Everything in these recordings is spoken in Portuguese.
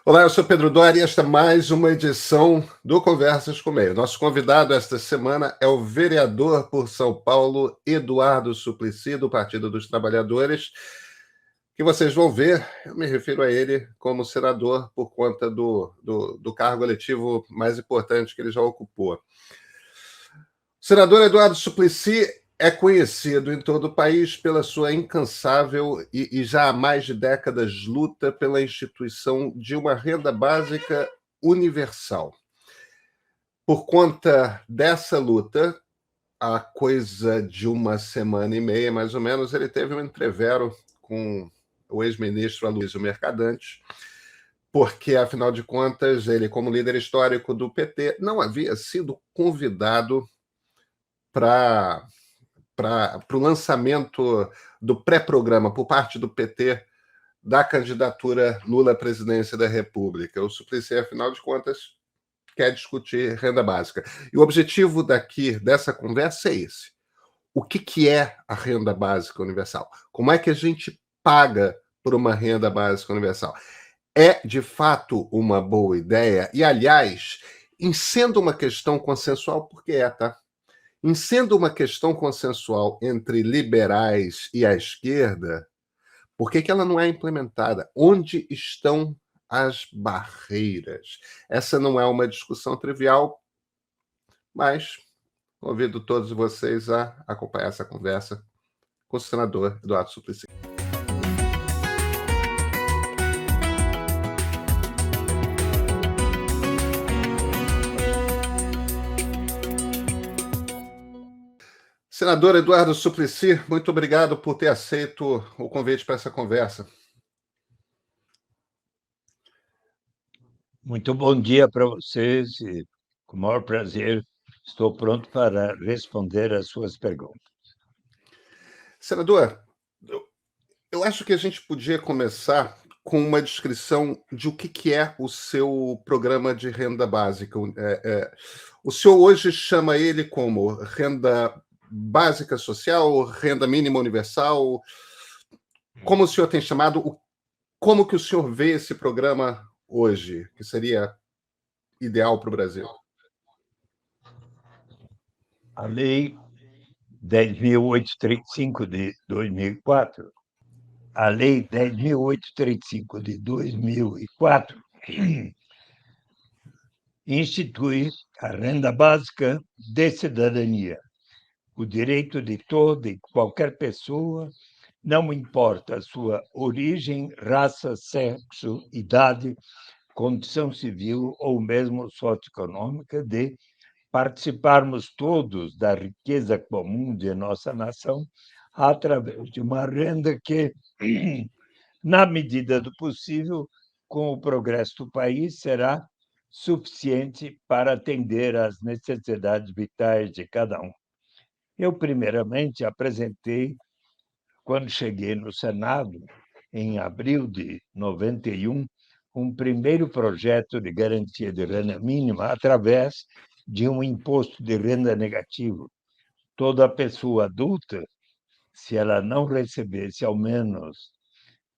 Olá, eu sou Pedro Dória e esta é mais uma edição do Conversas com o Meio. Nosso convidado esta semana é o vereador por São Paulo, Eduardo Suplicy, do Partido dos Trabalhadores, que vocês vão ver, eu me refiro a ele como senador por conta do cargo eletivo mais importante que ele já ocupou. O senador Eduardo Suplicy é conhecido em todo o país pela sua incansável e já há mais de décadas luta pela instituição de uma renda básica universal. Por conta dessa luta, há coisa de uma semana e meia, mais ou menos, ele teve um entrevero com o ex-ministro Aloysio Mercadante, porque, afinal de contas, ele, como líder histórico do PT, não havia sido convidado para o lançamento do pré-programa por parte do PT da candidatura Lula à presidência da República. O Suplicy, afinal de contas, quer discutir renda básica. E o objetivo dessa conversa é esse. O que é a renda básica universal? Como é que a gente paga por uma renda básica universal? É, de fato, uma boa ideia? E, aliás, em sendo uma questão consensual, porque tá? Em sendo uma questão consensual entre liberais e a esquerda, por que ela não é implementada? Onde estão as barreiras? Essa não é uma discussão trivial, mas convido todos vocês a acompanhar essa conversa com o senador Eduardo Suplicy. Senador Eduardo Suplicy, muito obrigado por ter aceito o convite para essa conversa. Muito bom dia para vocês e, com o maior prazer, estou pronto para responder às suas perguntas. Senador, eu acho que a gente podia começar com uma descrição de o que é o seu programa de renda básica. O senhor hoje chama ele como renda básica social, renda mínima universal? Como o senhor tem chamado? Como que o senhor vê esse programa hoje, que seria ideal para o Brasil? A Lei 10.835 de 2004, a Lei 10.835 de 2004 institui a renda básica de cidadania, o direito de toda e qualquer pessoa, não importa a sua origem, raça, sexo, idade, condição civil ou mesmo socioeconômica, de participarmos todos da riqueza comum de nossa nação através de uma renda que, na medida do possível, com o progresso do país, será suficiente para atender às necessidades vitais de cada um. Eu, primeiramente, apresentei, quando cheguei no Senado, em abril de 91, um primeiro projeto de garantia de renda mínima através de um imposto de renda negativo. Toda pessoa adulta, se ela não recebesse ao menos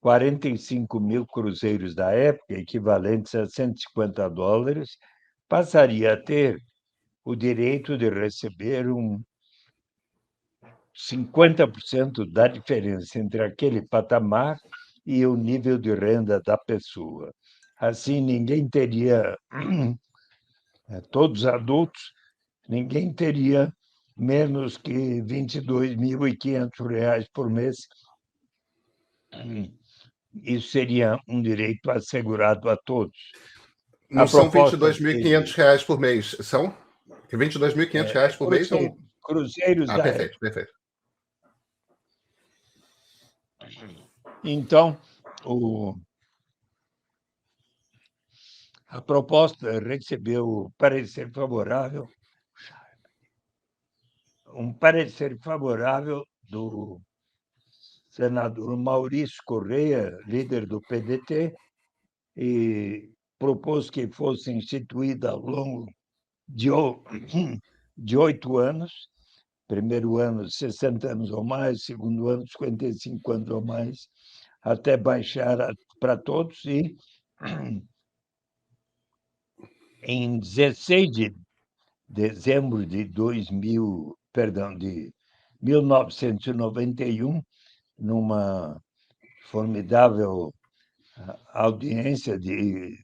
45 mil cruzeiros da época, equivalentes a $150, passaria a ter o direito de receber 50% da diferença entre aquele patamar e o nível de renda da pessoa. Assim, ninguém teria, todos adultos, ninguém teria menos que R$ 22.500 por mês. Isso seria um direito assegurado a todos. Não são R$ 22.500 por mês, são? R$ 22.500 por mês? Cruzeiros da perfeito, perfeito. Então, a proposta recebeu um parecer favorável do senador Maurício Correia, líder do PDT, e propôs que fosse instituída ao longo de 8 anos, primeiro ano 60 anos ou mais, segundo ano 55 anos ou mais, até baixar para todos, e Em 16 de dezembro de 1991, numa formidável audiência de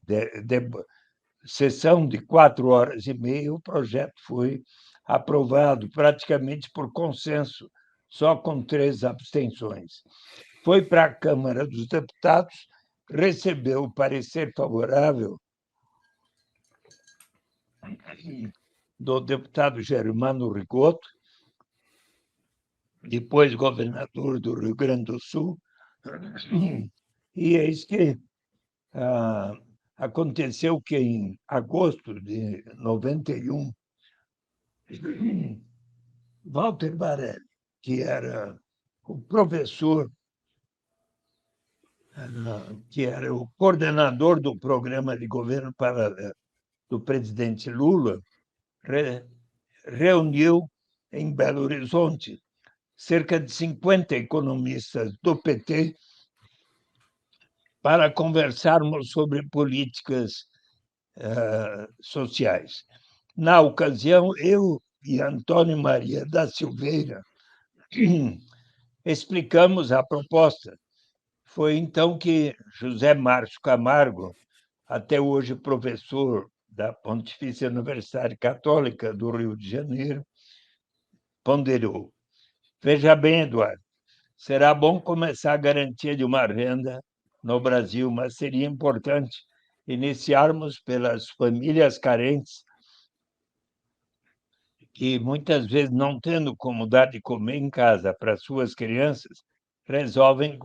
sessão de 4 horas e meia, o projeto foi aprovado praticamente por consenso, só com 3 abstenções. Foi para a Câmara dos Deputados, recebeu o parecer favorável do deputado Germano Rigoto, depois governador do Rio Grande do Sul, e eis que aconteceu que, em agosto de 91, Walter Barelli, que era o professor, que era o coordenador do programa de governo paralelo do presidente Lula, reuniu em Belo Horizonte cerca de 50 economistas do PT para conversarmos sobre políticas sociais. Na ocasião, eu e Antônio Maria da Silveira explicamos a proposta. Foi então que José Márcio Camargo, até hoje professor da Pontifícia Universidade Católica do Rio de Janeiro, ponderou: veja bem, Eduardo, será bom começar a garantia de uma renda no Brasil, mas seria importante iniciarmos pelas famílias carentes que, muitas vezes, não tendo como dar de comer em casa para suas crianças, resolvem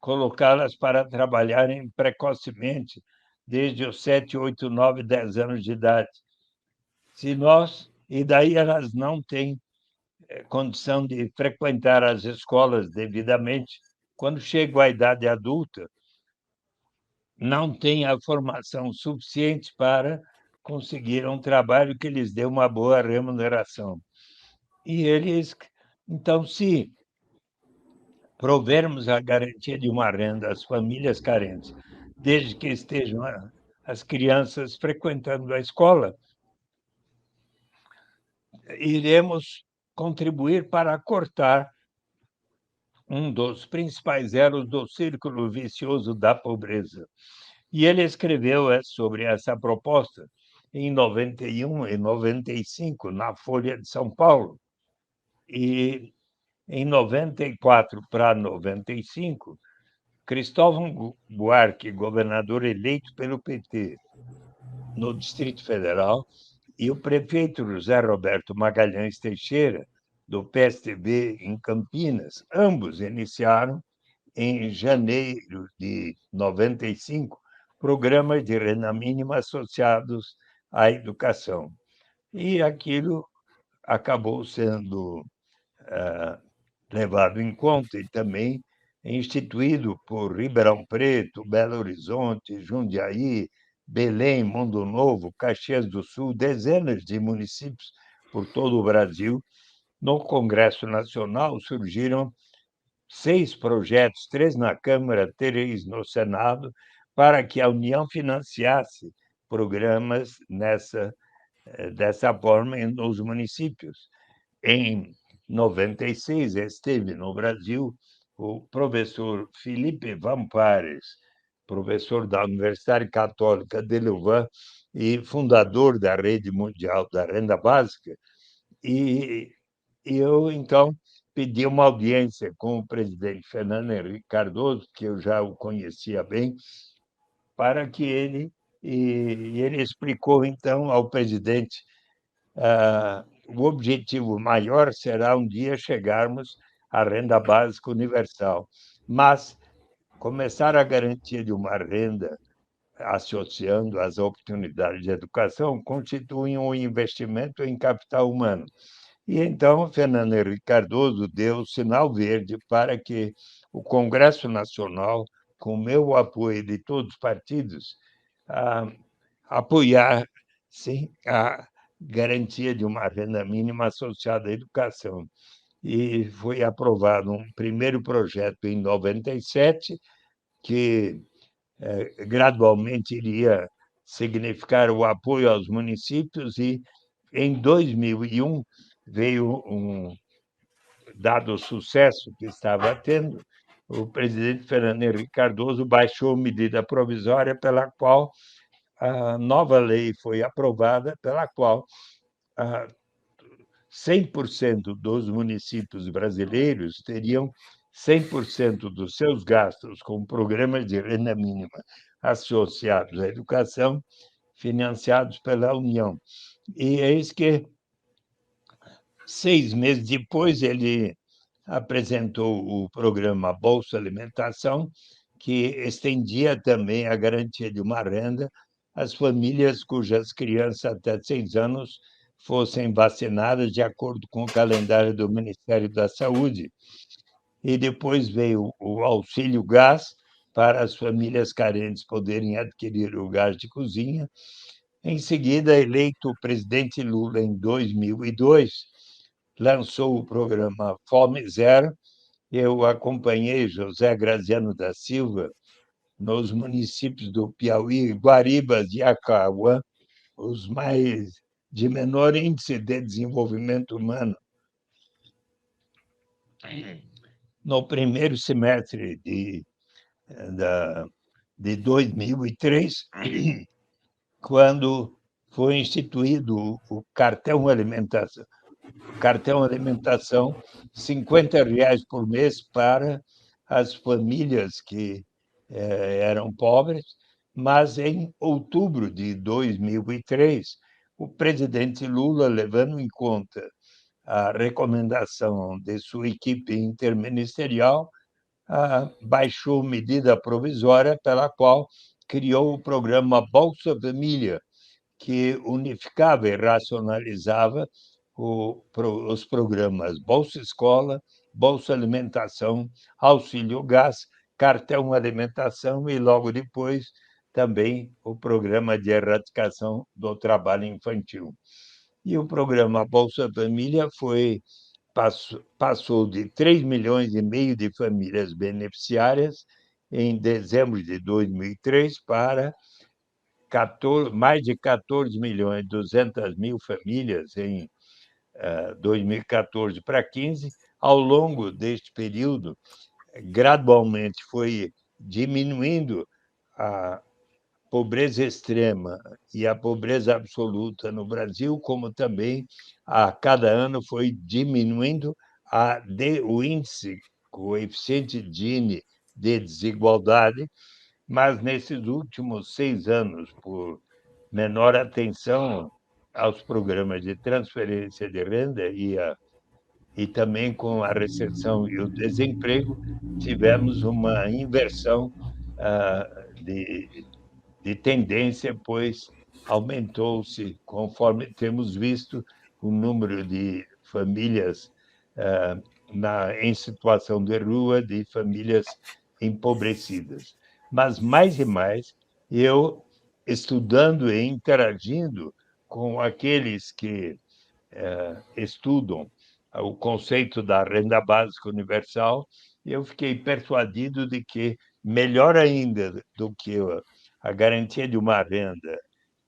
colocá-las para trabalharem precocemente, desde os 7, 8, 9, 10 anos de idade. E daí elas não têm condição de frequentar as escolas devidamente. Quando chegam à idade adulta, não têm a formação suficiente para conseguir um trabalho que lhes dê uma boa remuneração. E eles, então, se provermos a garantia de uma renda às famílias carentes, desde que estejam as crianças frequentando a escola, iremos contribuir para cortar um dos principais elos do círculo vicioso da pobreza. E ele escreveu sobre essa proposta em 91 e 95, na Folha de São Paulo. E em 94 para 95, Cristóvão Buarque, governador eleito pelo PT no Distrito Federal, e o prefeito José Roberto Magalhães Teixeira, do PSDB em Campinas, ambos iniciaram, em janeiro de 95, programas de renda mínima associados à educação. E aquilo acabou sendo levado em conta e também instituído por Ribeirão Preto, Belo Horizonte, Jundiaí, Belém, Mundo Novo, Caxias do Sul, dezenas de municípios por todo o Brasil. No Congresso Nacional surgiram 6 projetos, 3 na Câmara, 3 no Senado, para que a União financiasse programas dessa forma nos municípios. Em 96, esteve no Brasil o professor Felipe Vampares, professor da Universidade Católica de Louvain e fundador da Rede Mundial da Renda Básica, e eu, então, pedi uma audiência com o presidente Fernando Henrique Cardoso, que eu já o conhecia bem, para que ele explicou, então, ao presidente o objetivo maior será um dia chegarmos à renda básica universal, mas começar a garantia de uma renda associando as oportunidades de educação constitui um investimento em capital humano. E então Fernando Henrique Cardoso deu o sinal verde para que o Congresso Nacional, com o meu apoio de todos os partidos, apoiar, sim, a garantia de uma renda mínima associada à educação. E foi aprovado um primeiro projeto em 97, que gradualmente iria significar o apoio aos municípios, e em 2001 veio dado o sucesso que estava tendo, o presidente Fernando Henrique Cardoso baixou medida provisória pela qual a nova lei foi aprovada, pela qual 100% dos municípios brasileiros teriam 100% dos seus gastos com programas de renda mínima associados à educação financiados pela União. E eis que 6 meses depois ele apresentou o programa Bolsa Alimentação, que estendia também a garantia de uma renda às famílias cujas crianças até 6 anos fossem vacinadas de acordo com o calendário do Ministério da Saúde. E depois veio o auxílio gás para as famílias carentes poderem adquirir o gás de cozinha. Em seguida, eleito o presidente Lula em 2002, lançou o programa Fome Zero. Eu acompanhei José Graziano da Silva nos municípios do Piauí, Guaribas e Acauã, os mais de menor índice de desenvolvimento humano. No primeiro semestre de 2003, quando foi instituído o cartão alimentação, R$ 50 por mês para as famílias que eram pobres, mas em outubro de 2003, o presidente Lula, levando em conta a recomendação de sua equipe interministerial, baixou medida provisória pela qual criou o programa Bolsa Família, que unificava e racionalizava os programas Bolsa Escola, Bolsa Alimentação, Auxílio Gás, Cartão Alimentação e, logo depois, também o programa de erradicação do trabalho infantil. E o programa Bolsa Família passou de 3,5 milhões de famílias beneficiárias em dezembro de 2003 para mais de 14 milhões e 200 mil famílias em 2014 para 15. Ao longo deste período, gradualmente foi diminuindo a pobreza extrema e a pobreza absoluta no Brasil, como também a cada ano foi diminuindo o índice, coeficiente Gini de desigualdade, mas nesses últimos 6 anos, por menor atenção aos programas de transferência de renda e também com a recessão e o desemprego, tivemos uma inversão de tendência, pois aumentou-se, conforme temos visto, o número de famílias em situação de rua, de famílias empobrecidas. Mas, mais e mais, eu, estudando e interagindo com aqueles que estudam o conceito da renda básica universal, eu fiquei persuadido de que, melhor ainda do que a garantia de uma renda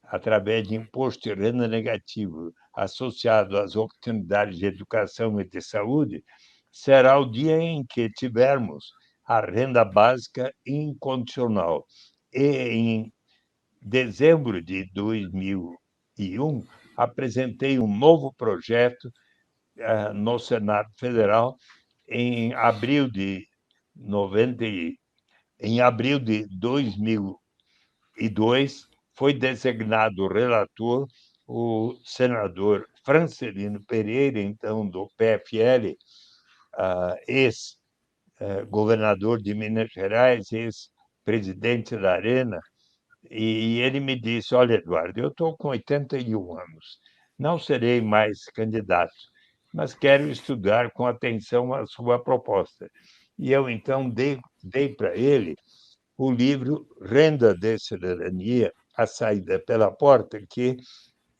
através de imposto de renda negativo associado às oportunidades de educação e de saúde, será o dia em que tivermos a renda básica incondicional. E em dezembro de 2001, apresentei um novo projeto no Senado Federal. Em abril de 2002, foi designado relator o senador Francelino Pereira, então do PFL, ex-governador de Minas Gerais, ex-presidente da Arena, e ele me disse: olha, Eduardo, eu estou com 81 anos, não serei mais candidato, mas quero estudar com atenção a sua proposta. E eu, então, dei para ele o livro Renda de Cidadania, A Saída pela Porta, que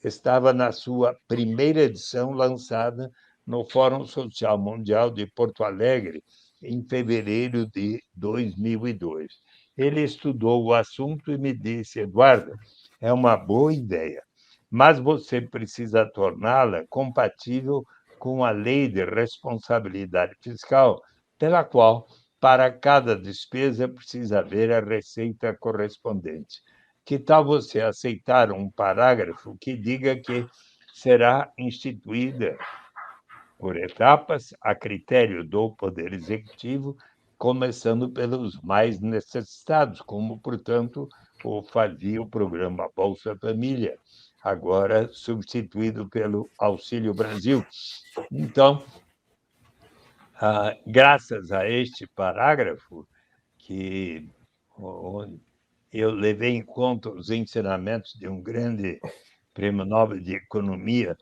estava na sua primeira edição, lançada no Fórum Social Mundial de Porto Alegre, em fevereiro de 2002. Ele estudou o assunto e me disse: Eduardo, é uma boa ideia, mas você precisa torná-la compatível com a lei de responsabilidade fiscal, pela qual, para cada despesa, precisa haver a receita correspondente. Que tal você aceitar um parágrafo que diga que será instituída por etapas, a critério do Poder Executivo, começando pelos mais necessitados, como, portanto, fazia o programa Bolsa Família, agora substituído pelo Auxílio Brasil. Então, graças a este parágrafo, que eu levei em conta os ensinamentos de um grande prêmio Nobel de Economia,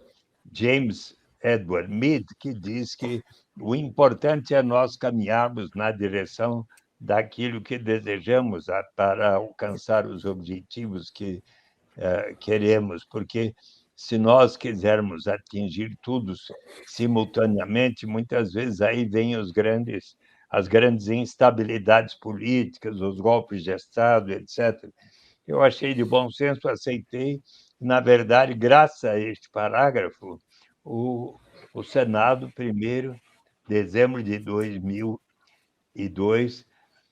James Edward Mead, que diz que o importante é nós caminharmos na direção daquilo que desejamos para alcançar os objetivos que queremos, porque se nós quisermos atingir tudo simultaneamente, muitas vezes aí vêm as grandes instabilidades políticas, os golpes de Estado, etc. Eu achei de bom senso, aceitei. Na verdade, graças a este parágrafo, o Senado, primeiro, dezembro de 2002,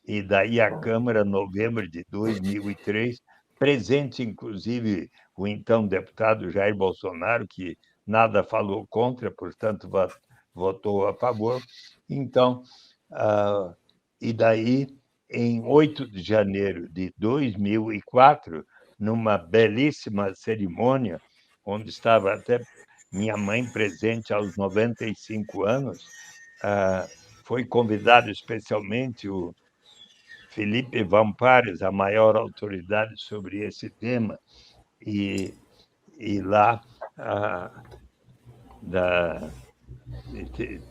e daí a Câmara, novembro de 2003, presente, inclusive, o então deputado Jair Bolsonaro, que nada falou contra, portanto, votou a favor. Então, e daí, em 8 de janeiro de 2004, numa belíssima cerimônia, onde estava até minha mãe presente aos 95 anos, foi convidado especialmente o Felipe Vampares, a maior autoridade sobre esse tema, e lá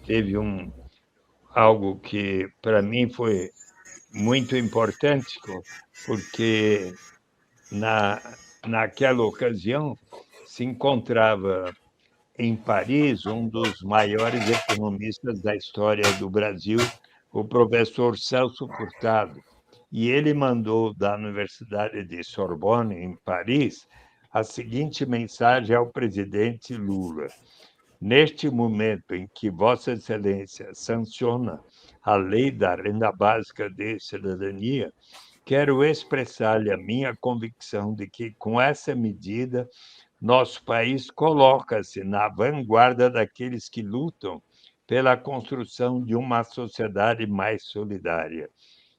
teve algo que para mim foi muito importante, porque naquela ocasião se encontrava em Paris um dos maiores economistas da história do Brasil, o professor Celso Furtado. E ele mandou da Universidade de Sorbonne, em Paris, a seguinte mensagem ao presidente Lula: Neste momento em que Vossa Excelência sanciona a lei da renda básica de cidadania, quero expressar-lhe a minha convicção de que, com essa medida, nosso país coloca-se na vanguarda daqueles que lutam pela construção de uma sociedade mais solidária.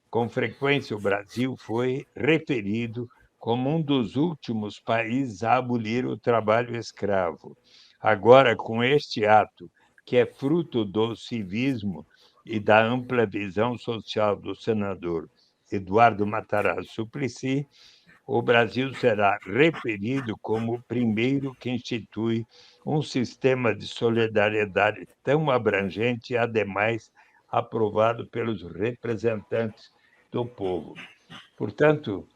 Com frequência, o Brasil foi referido como um dos últimos países a abolir o trabalho escravo. Agora, com este ato, que é fruto do civismo e da ampla visão social do senador Eduardo Matarazzo Suplicy, o Brasil será referido como o primeiro que institui um sistema de solidariedade tão abrangente e, ademais, aprovado pelos representantes do povo. Portanto,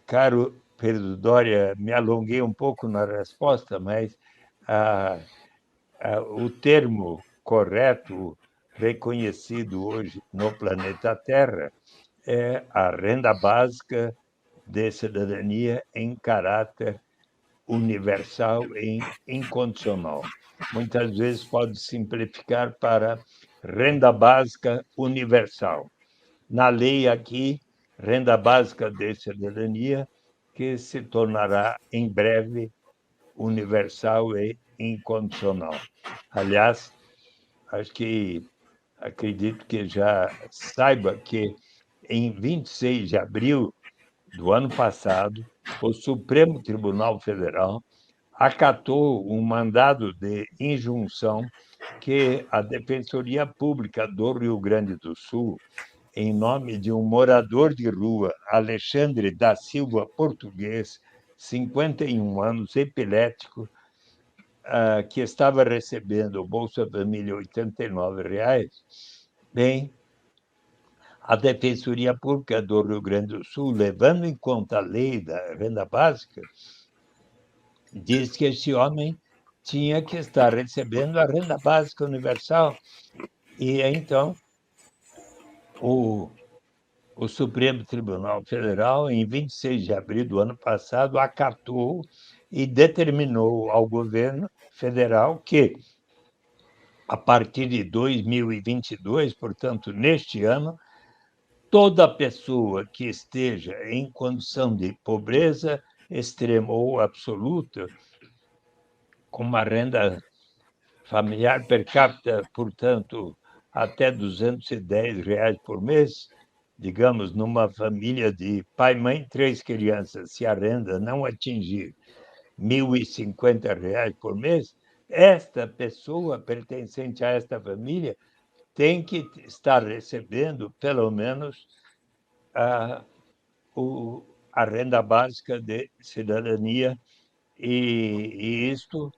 caro Pedro Doria, me alonguei um pouco na resposta, mas o termo correto, reconhecido hoje no planeta Terra, é a renda básica de cidadania em caráter universal e incondicional. Muitas vezes pode simplificar para renda básica universal. Na lei aqui, renda básica de cidadania, que se tornará em breve universal e incondicional. Aliás, acredito que já saiba que em 26 de abril do ano passado, o Supremo Tribunal Federal acatou um mandado de injunção que a Defensoria Pública do Rio Grande do Sul, em nome de um morador de rua, Alexandre da Silva Português, 51 anos, epilético, que estava recebendo o Bolsa Família R$ 89, bem, a Defensoria Pública do Rio Grande do Sul, levando em conta a lei da renda básica, diz que esse homem tinha que estar recebendo a renda básica universal. E então o Supremo Tribunal Federal, em 26 de abril do ano passado, acatou e determinou ao governo federal que, a partir de 2022, portanto, neste ano, toda pessoa que esteja em condição de pobreza extrema ou absoluta, com uma renda familiar per capita, portanto, até R$ 210 por mês, digamos, numa família de pai, mãe, 3 crianças, se a renda não atingir R$ 1.050 por mês, esta pessoa pertencente a esta família tem que estar recebendo, pelo menos, a, a renda básica de cidadania, e isto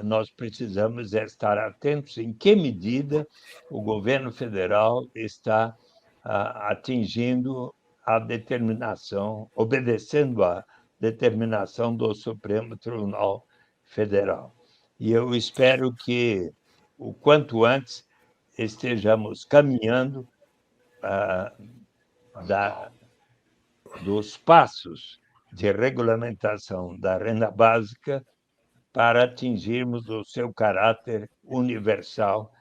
nós precisamos estar atentos em que medida o governo federal está atingindo a determinação, obedecendo à determinação do Supremo Tribunal Federal. E eu espero que, o quanto antes, estejamos caminhando dos passos de regulamentação da renda básica para atingirmos o seu caráter universal.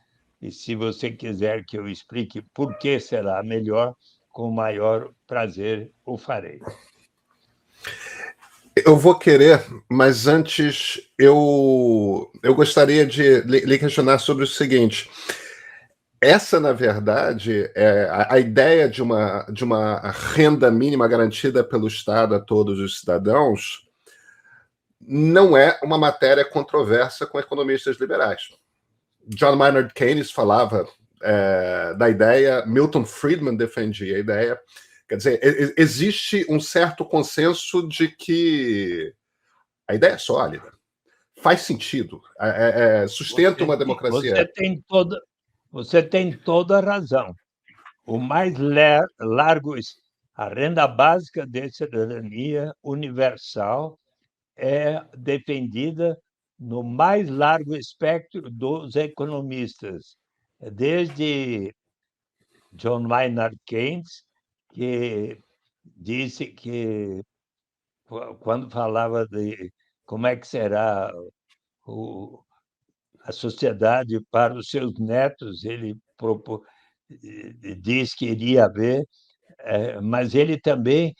E se você quiser que eu explique por que será melhor, com o maior prazer o farei. Eu vou querer, mas antes eu gostaria de lhe questionar sobre o seguinte. Essa, na verdade, é a ideia de uma renda mínima garantida pelo Estado a todos os cidadãos não é uma matéria controversa com economistas liberais. John Maynard Keynes falava da ideia, Milton Friedman defendia a ideia. Quer dizer, existe um certo consenso de que a ideia é sólida, faz sentido, sustenta uma democracia. Você tem toda a razão. O mais largo, a renda básica de cidadania universal é defendida no mais largo espectro dos economistas, desde John Maynard Keynes, que disse que, quando falava de como é que será o, a sociedade para os seus netos, ele diz que iria haver, mas ele também,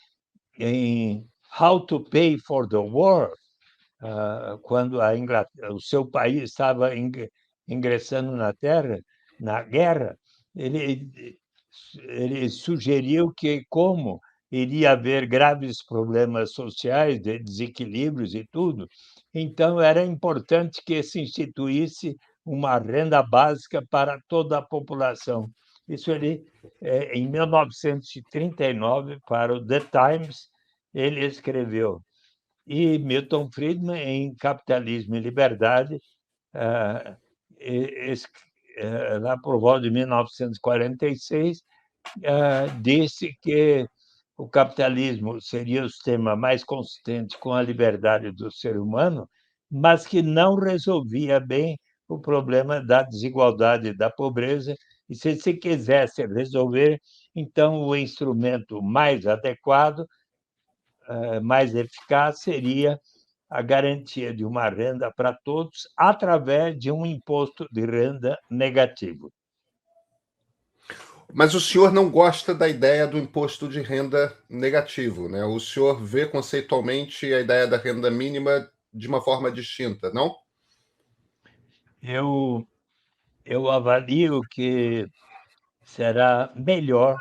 em How to Pay for the War, quando o seu país estava ingressando na guerra, ele sugeriu que, como iria haver graves problemas sociais, de desequilíbrios e tudo, então era importante que se instituísse uma renda básica para toda a população. Isso ele, em 1939, para o The Times, ele escreveu. E Milton Friedman, em Capitalismo e Liberdade, lá por volta de 1946, disse que o capitalismo seria o sistema mais consistente com a liberdade do ser humano, mas que não resolvia bem o problema da desigualdade e da pobreza. E se quisesse resolver, então o instrumento mais adequado, mais eficaz, seria a garantia de uma renda para todos através de um imposto de renda negativo. Mas o senhor não gosta da ideia do imposto de renda negativo, né? O senhor vê conceitualmente a ideia da renda mínima de uma forma distinta, não? Eu avalio que será melhor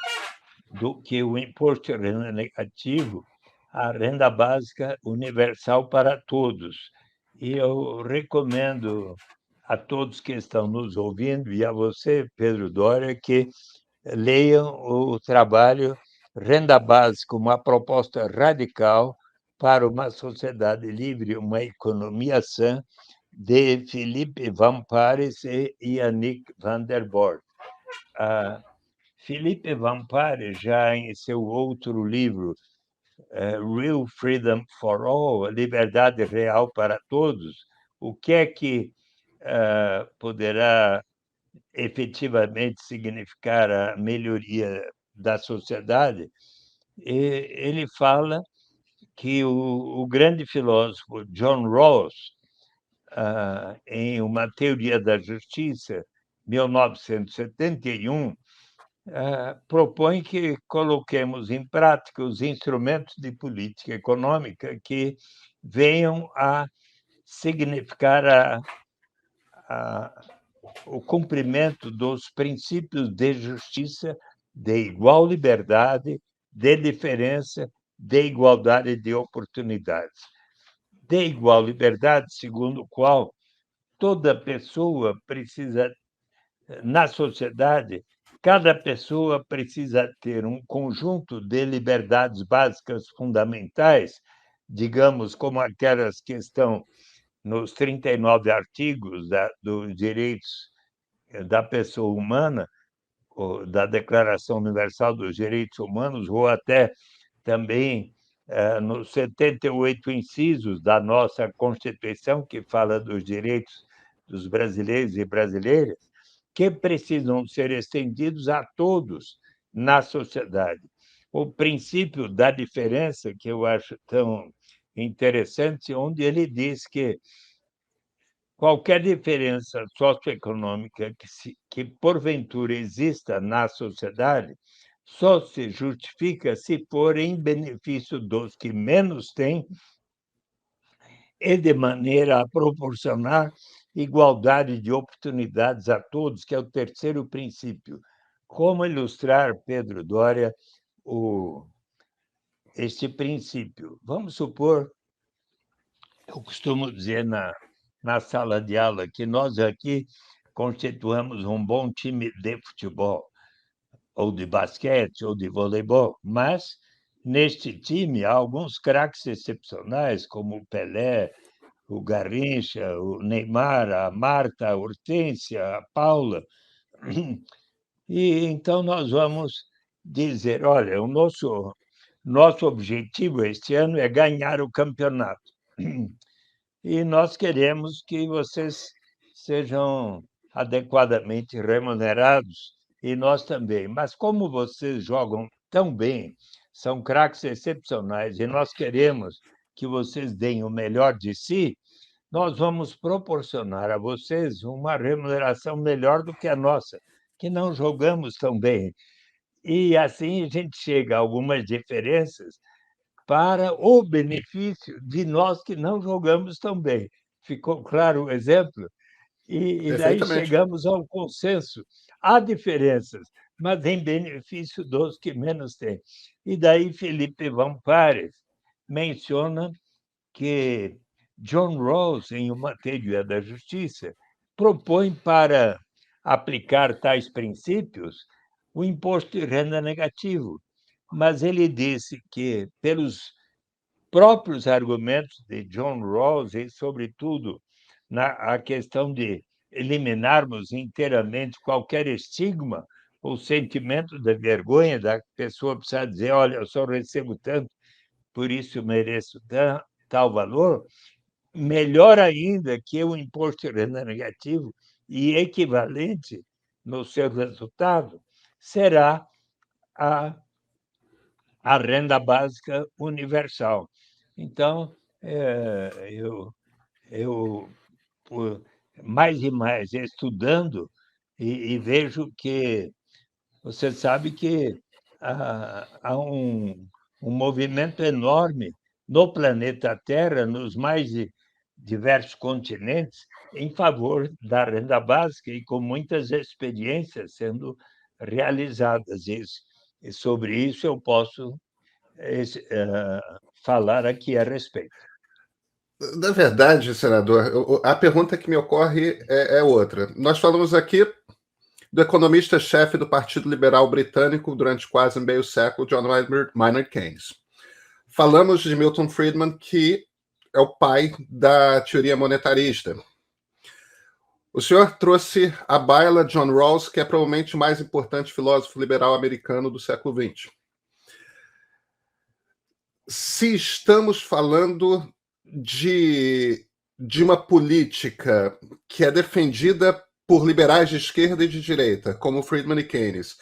do que o imposto de renda negativo a renda básica universal para todos. E eu recomendo a todos que estão nos ouvindo, e a você, Pedro Doria, que leiam o trabalho Renda Básica, uma proposta radical para uma sociedade livre, uma economia sã, de Philippe Van Parijs e Yannick van der Voort. Philippe Van Parijs, já em seu outro livro, Real Freedom for All, Liberdade Real para Todos, o que é que poderá efetivamente significar a melhoria da sociedade, ele fala que o grande filósofo John Rawls, em Uma Teoria da Justiça, 1971, propõe que coloquemos em prática os instrumentos de política econômica que venham a significar o cumprimento dos princípios de justiça, de igual liberdade, de diferença, de igualdade de oportunidades. De igual liberdade, segundo o qual toda pessoa precisa, na sociedade, cada pessoa precisa ter um conjunto de liberdades básicas fundamentais, digamos, como aquelas que estão nos 39 artigos dos direitos da pessoa humana, da Declaração Universal dos Direitos Humanos, ou até também nos 78 incisos da nossa Constituição, que fala dos direitos dos brasileiros e brasileiras, que precisam ser estendidos a todos na sociedade. O princípio da diferença, que eu acho tão interessante, onde ele diz que qualquer diferença socioeconômica que porventura exista na sociedade só se justifica se for em benefício dos que menos têm e de maneira a proporcionar igualdade de oportunidades a todos, que é o terceiro princípio. Como ilustrar, Pedro Doria, este princípio? Vamos supor, eu costumo dizer na sala de aula que nós aqui constituamos um bom time de futebol, ou de basquete, ou de voleibol, mas neste time há alguns craques excepcionais, como o Pelé, o Garrincha, o Neymar, a Marta, a Hortência, a Paula. E então nós vamos dizer, olha, o nosso objetivo este ano é ganhar o campeonato. E nós queremos que vocês sejam adequadamente remunerados, e nós também. Mas como vocês jogam tão bem, são craques excepcionais, e nós queremos que vocês deem o melhor de si, nós vamos proporcionar a vocês uma remuneração melhor do que a nossa, que não jogamos tão bem. E assim a gente chega a algumas diferenças para o benefício de nós que não jogamos tão bem. Ficou claro o exemplo? E daí Perfeitamente. chegamos ao consenso. Há diferenças, mas em benefício dos que menos têm. E daí Felipe Vampares menciona que John Rawls, em Uma Teoria da Justiça, propõe para aplicar tais princípios o imposto de renda negativo, mas ele disse que, pelos próprios argumentos de John Rawls, e, sobretudo, a questão de eliminarmos inteiramente qualquer estigma ou sentimento de vergonha da pessoa precisar dizer, olha, eu só recebo tanto, por isso mereço tal valor, melhor ainda que o imposto de renda negativo e equivalente no seu resultado, será a renda básica universal. Então, eu mais e mais estudando e vejo que você sabe que há um movimento enorme no planeta Terra, nos mais diversos continentes, em favor da renda básica e com muitas experiências sendo realizadas. E sobre isso eu posso falar aqui a respeito. Na verdade, senador, a pergunta que me ocorre é outra. Nós falamos aqui do economista-chefe do Partido Liberal Britânico durante quase meio século, John Maynard Keynes. Falamos de Milton Friedman, que é o pai da teoria monetarista. O senhor trouxe à baila John Rawls, que é provavelmente o mais importante filósofo liberal americano do século XX. Se estamos falando de uma política que é defendida por liberais de esquerda e de direita, como Friedman e Keynes,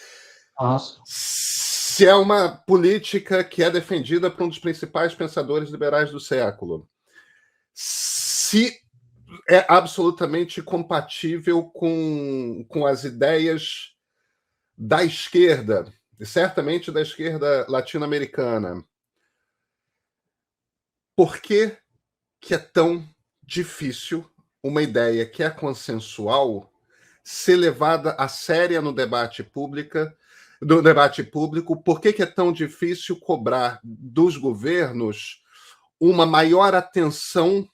se é uma política que é defendida por um dos principais pensadores liberais do século, se é absolutamente compatível com as ideias da esquerda, certamente da esquerda latino-americana. Por que, que é tão difícil uma ideia que é consensual ser levada a séria no debate público? Por que, que é tão difícil cobrar dos governos uma maior atenção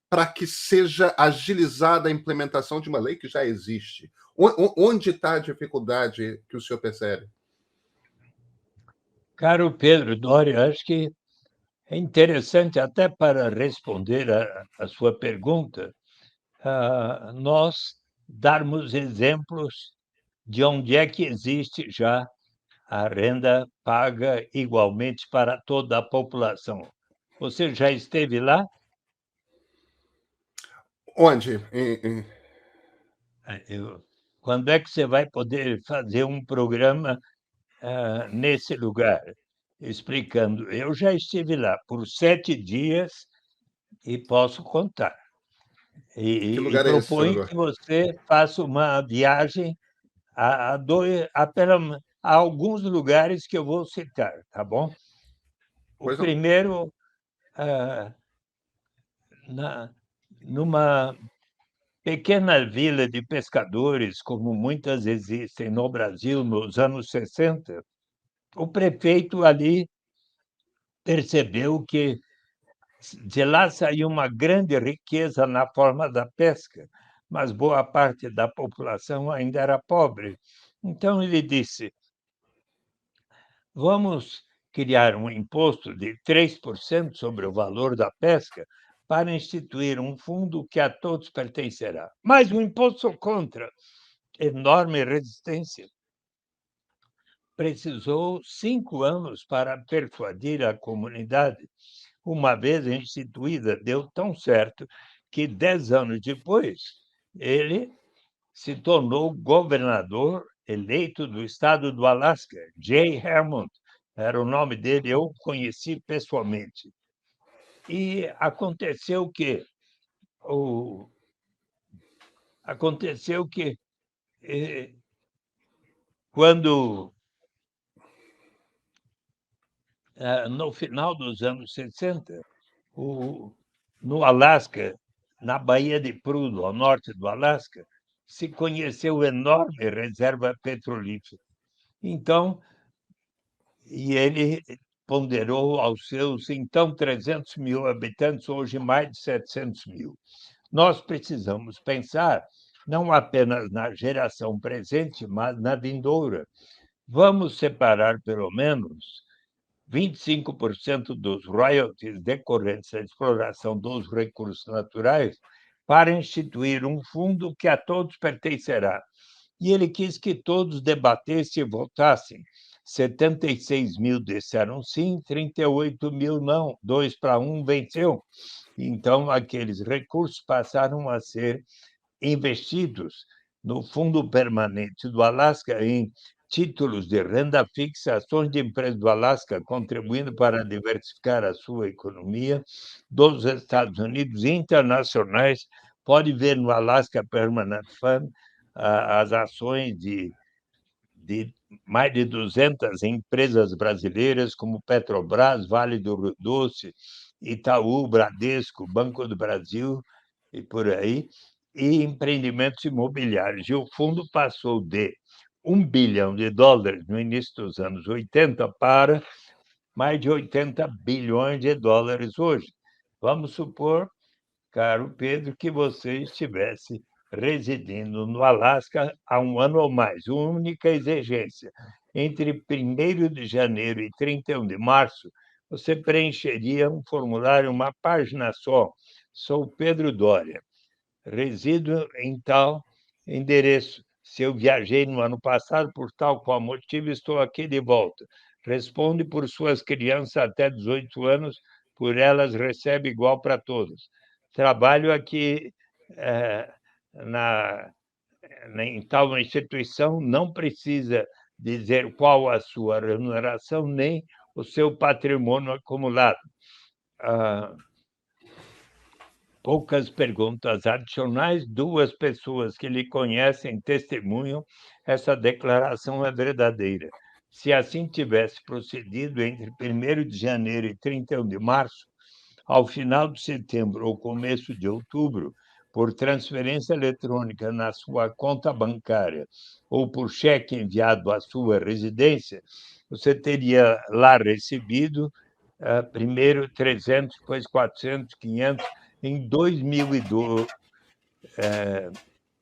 para que seja agilizada a implementação de uma lei que já existe? Onde está a dificuldade que o senhor percebe? Caro Pedro Doria, acho que é interessante, até para responder a sua pergunta, nós darmos exemplos de onde é que existe já a renda paga igualmente para toda a população. Você já esteve lá? Onde? Quando é que você vai poder fazer um programa nesse lugar, explicando? Eu já estive lá por 7 dias e posso contar. Que E lugar é esse, proponho senador? que você faça uma viagem a alguns lugares que eu vou citar, tá bom? O Pois não? primeiro, ah, numa pequena vila de pescadores, como muitas existem no Brasil nos anos 60, o prefeito ali percebeu que de lá saiu uma grande riqueza na forma da pesca, mas boa parte da população ainda era pobre. Então ele disse: vamos criar um imposto de 3% sobre o valor da pesca para instituir um fundo que a todos pertencerá. Mas o imposto contra enorme resistência. Precisou 5 anos para persuadir a comunidade. Uma vez instituída, deu tão certo que 10 anos depois ele se tornou governador eleito do estado do Alasca. Jay Hermond era o nome dele, eu conheci pessoalmente. E o, aconteceu que eh, quando no final dos anos 60, o, no Alasca, na Baía de Prudhoe, ao norte do Alasca, se conheceu enorme reserva petrolífera. Então, e ele ponderou aos seus, então, 300 mil habitantes, hoje mais de 700 mil. Nós precisamos pensar não apenas na geração presente, mas na vindoura. Vamos separar, pelo menos, 25% dos royalties decorrentes da exploração dos recursos naturais para instituir um fundo que a todos pertencerá. E ele quis que todos debatessem e votassem. 76 mil disseram sim, 38 mil não, 2-1 venceu. Então, aqueles recursos passaram a ser investidos no Fundo Permanente do Alasca em títulos de renda fixa, ações de empresas do Alasca, contribuindo para diversificar a sua economia, dos Estados Unidos e internacionais. Pode ver no Alaska Permanent Fund as ações de mais de 200 empresas brasileiras, como Petrobras, Vale do Rio Doce, Itaú, Bradesco, Banco do Brasil e por aí, e empreendimentos imobiliários. E o fundo passou de US$ 1 bilhão no início dos anos 80 para mais de 80 bilhões de dólares hoje. Vamos supor, caro Pedro, que você estivesse residindo no Alasca há um ano ou mais. Única exigência: entre 1º de janeiro e 31 de março, você preencheria um formulário, uma página só. Sou Pedro Doria, resido em tal endereço. Se eu viajei no ano passado por tal qual motivo, estou aqui de volta. Responde por suas crianças até 18 anos, por elas recebe igual para todos. Trabalho aqui na, em tal instituição, não precisa dizer qual a sua remuneração, nem o seu patrimônio acumulado. Poucas perguntas adicionais, duas pessoas que lhe conhecem testemunham essa declaração é verdadeira. Se assim tivesse procedido entre 1º de janeiro e 31 de março, ao final de setembro ou começo de outubro, por transferência eletrônica na sua conta bancária ou por cheque enviado à sua residência, você teria lá recebido primeiro 300, depois 400, 500. Em 2002,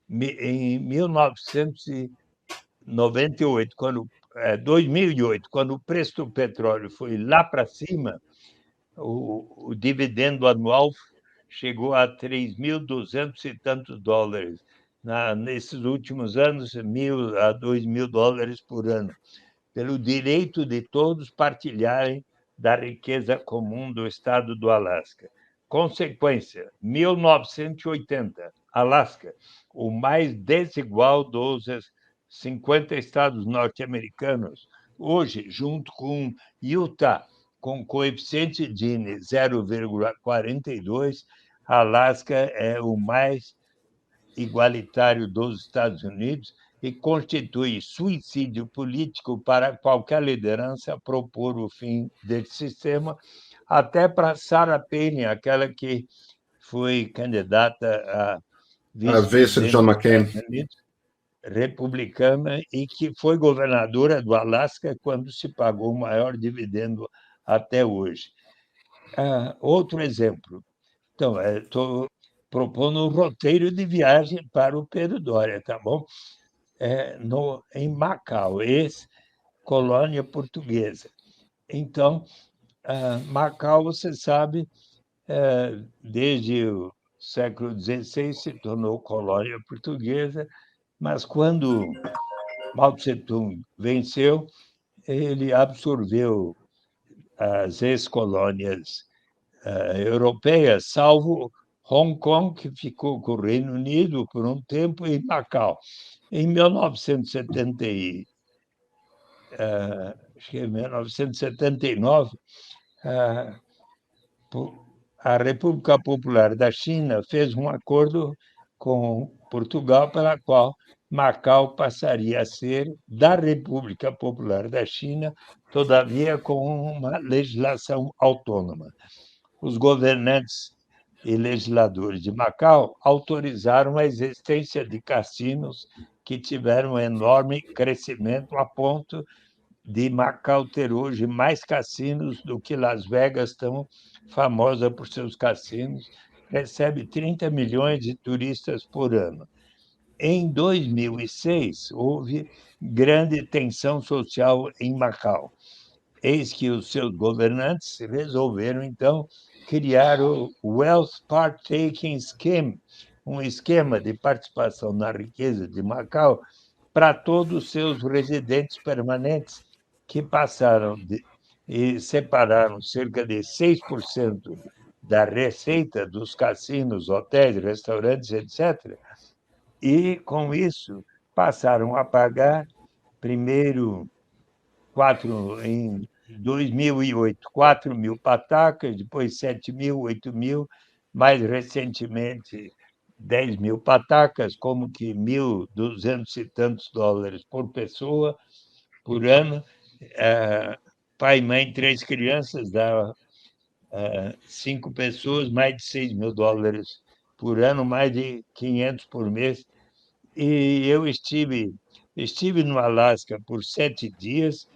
em 1998, 2008, quando o preço do petróleo foi lá para cima, o dividendo anual chegou a 3.200 e tantos dólares. Nesses últimos anos, 1.000 a 2.000 dólares por ano, pelo direito de todos partilharem da riqueza comum do estado do Alasca. Consequência, 1980, Alasca, o mais desigual dos 50 estados norte-americanos. Hoje, junto com Utah, com coeficiente Gini 0,42, Alasca é o mais igualitário dos Estados Unidos e constitui suicídio político para qualquer liderança propor o fim desse sistema, até para Sarah Palin, aquela que foi candidata a A vice de John vice-presidente dos McCain. Estados Unidos, republicana, e que foi governadora do Alasca quando se pagou o maior dividendo até hoje. Outro exemplo. Então, estou propondo um roteiro de viagem para o Pedro Doria, tá bom? Em Macau, ex-colônia portuguesa. Então, Macau, você sabe, desde o século XVI se tornou colônia portuguesa, mas quando Mao Tse-tung venceu, ele absorveu as ex-colônias europeias, salvo Hong Kong, que ficou com o Reino Unido por um tempo, e Macau. Em 1979, a República Popular da China fez um acordo com Portugal, pela qual Macau passaria a ser da República Popular da China, todavia com uma legislação autônoma. Os governantes e legisladores de Macau autorizaram a existência de cassinos que tiveram um enorme crescimento, a ponto de Macau ter hoje mais cassinos do que Las Vegas, tão famosa por seus cassinos, recebe 30 milhões de turistas por ano. Em 2006, houve grande tensão social em Macau. Eis que os seus governantes resolveram, então, criar o Wealth Partaking Scheme, um esquema de participação na riqueza de Macau para todos os seus residentes permanentes, que e separaram cerca de 6% da receita dos cassinos, hotéis, restaurantes, etc. E, com isso, passaram a pagar, primeiro, em 2008, 4 mil patacas, depois 7 mil, 8 mil, mais recentemente 10 mil patacas, como que 1.200 e tantos dólares por pessoa por ano. Pai, mãe, 3 crianças, dá 5 pessoas, mais de 6 mil dólares por ano, mais de 500 por mês. E eu estive no Alasca por 7 dias,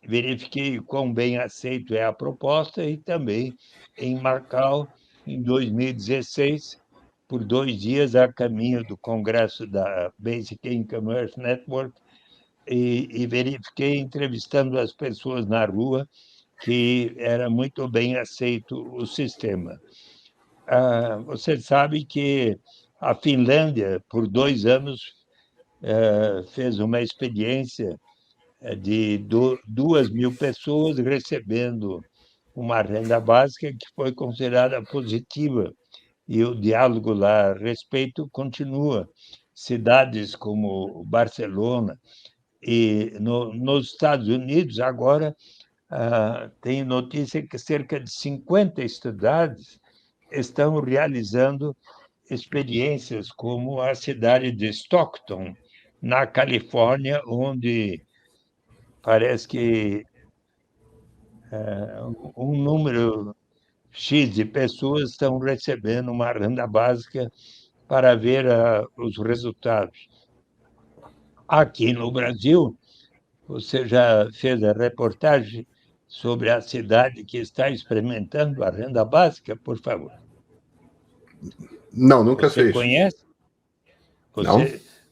verifiquei quão bem aceito é a proposta, e também em Macau, em 2016, por 2 dias, a caminho do congresso da Basic Income Earth Network, e verifiquei, entrevistando as pessoas na rua, que era muito bem aceito o sistema. Você sabe que a Finlândia, por 2 anos, fez uma experiência de 2.000 pessoas recebendo uma renda básica que foi considerada positiva, e o diálogo lá a respeito continua. Cidades como Barcelona E nos Estados Unidos, agora, tem notícia que cerca de 50 estudantes estão realizando experiências como a cidade de Stockton, na Califórnia, onde parece que um número X de pessoas estão recebendo uma renda básica para ver os resultados. Aqui no Brasil, você já fez a reportagem sobre a cidade que está experimentando a renda básica, por favor? Não, nunca Você fiz. conhece? Não?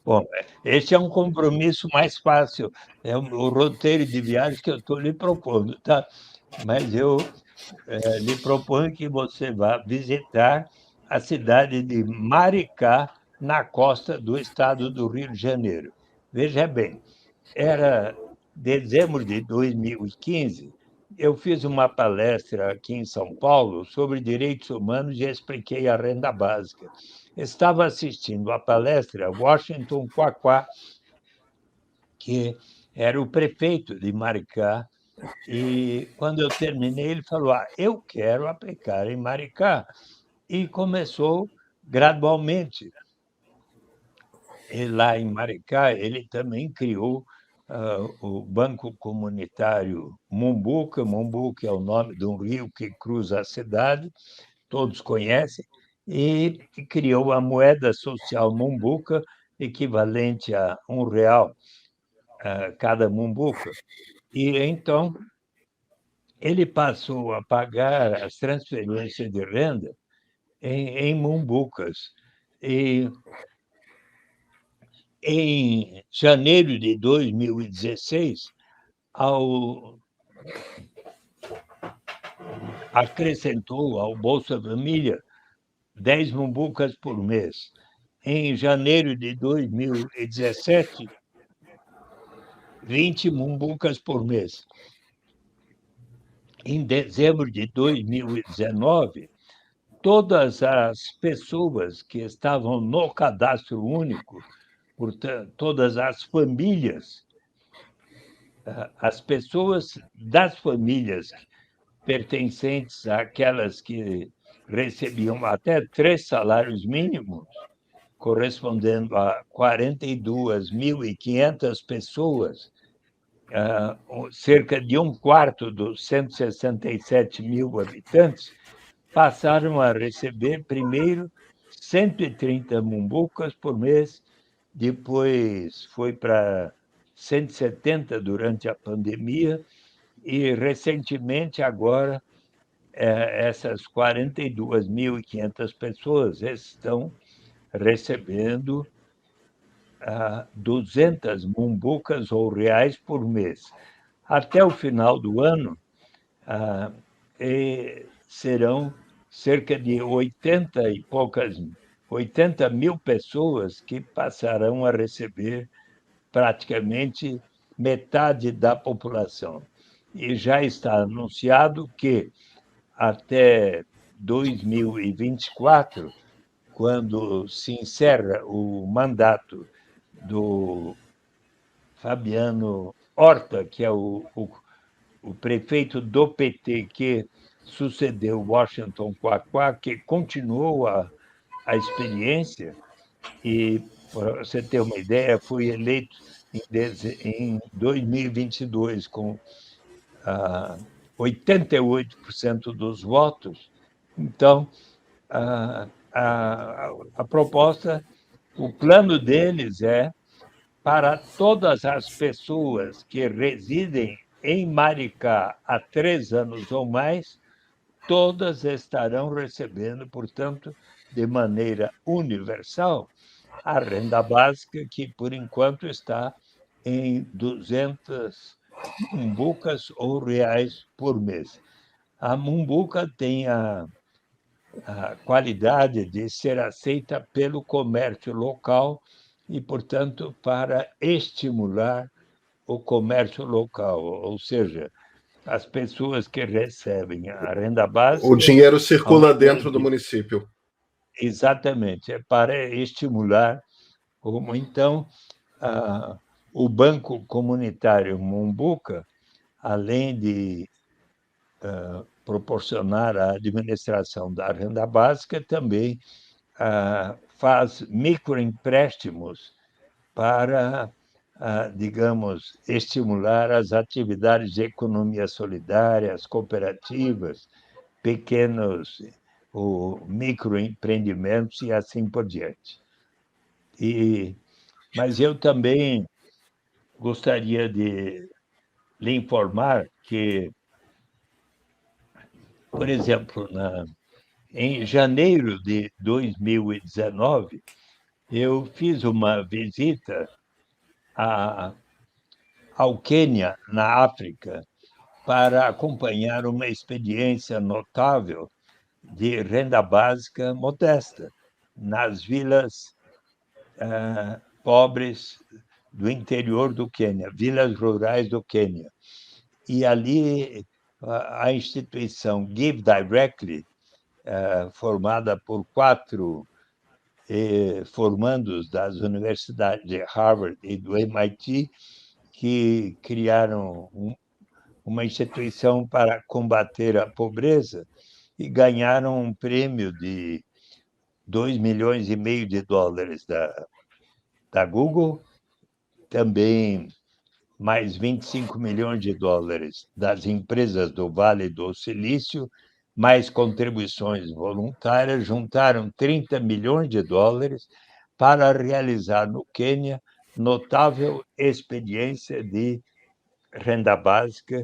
Bom, este é um compromisso mais fácil, é o roteiro de viagem que eu estou lhe propondo, tá? Mas eu lhe proponho que você vá visitar a cidade de Maricá, na costa do estado do Rio de Janeiro. Veja bem, era dezembro de 2015, eu fiz uma palestra aqui em São Paulo sobre direitos humanos e expliquei a renda básica. Estava assistindo a palestra Washington Quaquá, que era o prefeito de Maricá, e quando eu terminei, ele falou: eu quero aplicar em Maricá. E começou gradualmente. E lá em Maricá, ele também criou o Banco Comunitário Mumbuca. Mumbuca é o nome de um rio que cruza a cidade, todos conhecem, e criou a moeda social Mumbuca, equivalente a R$ 1 cada Mumbuca. E então ele passou a pagar as transferências de renda em Mumbucas. E em janeiro de 2016, ao, acrescentou ao Bolsa Família 10 Mumbucas por mês. Em janeiro de 2017, 20 Mumbucas por mês. Em dezembro de 2019, todas as pessoas que estavam no cadastro único, portanto, todas as famílias, as pessoas das famílias pertencentes àquelas que recebiam até 3 salários mínimos, correspondendo a 42.500 pessoas, cerca de um quarto dos 167 mil habitantes, passaram a receber primeiro 130 mumbucas por mês, depois foi para 170 durante a pandemia, e recentemente, agora, essas 42.500 pessoas estão recebendo 200 mumbucas ou reais por mês. Até o final do ano, serão cerca de 80 mil pessoas que passarão a receber praticamente metade da população. E já está anunciado que até 2024, quando se encerra o mandato do Fabiano Horta, que é o prefeito do PT que sucedeu Washington Quaquá, que continuou a experiência, e, para você ter uma ideia, foi eleito em 2022 com 88% dos votos. Então, a proposta, o plano deles é para todas as pessoas que residem em Maricá há 3 anos ou mais, todas estarão recebendo, portanto, de maneira universal, a renda básica, que, por enquanto, está em 200 mumbucas ou reais por mês. A mumbuca tem a qualidade de ser aceita pelo comércio local e, portanto, para estimular o comércio local, ou seja, as pessoas que recebem a renda O básica, dinheiro ao circula invés dentro do de... município. Exatamente, é para estimular, como então o Banco Comunitário Mumbuca, além de proporcionar a administração da renda básica, também faz microempréstimos para, digamos, estimular as atividades de economia solidária, as cooperativas, pequenos ou microempreendimentos e assim por diante. Mas eu também gostaria de lhe informar que, por exemplo, em janeiro de 2019, eu fiz uma visita a, ao Quênia, na África, para acompanhar uma experiência notável de renda básica modesta nas vilas pobres do interior do Quênia, vilas rurais do Quênia. E ali a instituição Give Directly, formada por 4 formandos das universidades de Harvard e do MIT, que criaram uma instituição para combater a pobreza e ganharam um prêmio de 2,5 milhões da Google, também mais 25 milhões de dólares das empresas do Vale do Silício, mais contribuições voluntárias, juntaram 30 milhões de dólares para realizar no Quênia notável experiência de renda básica.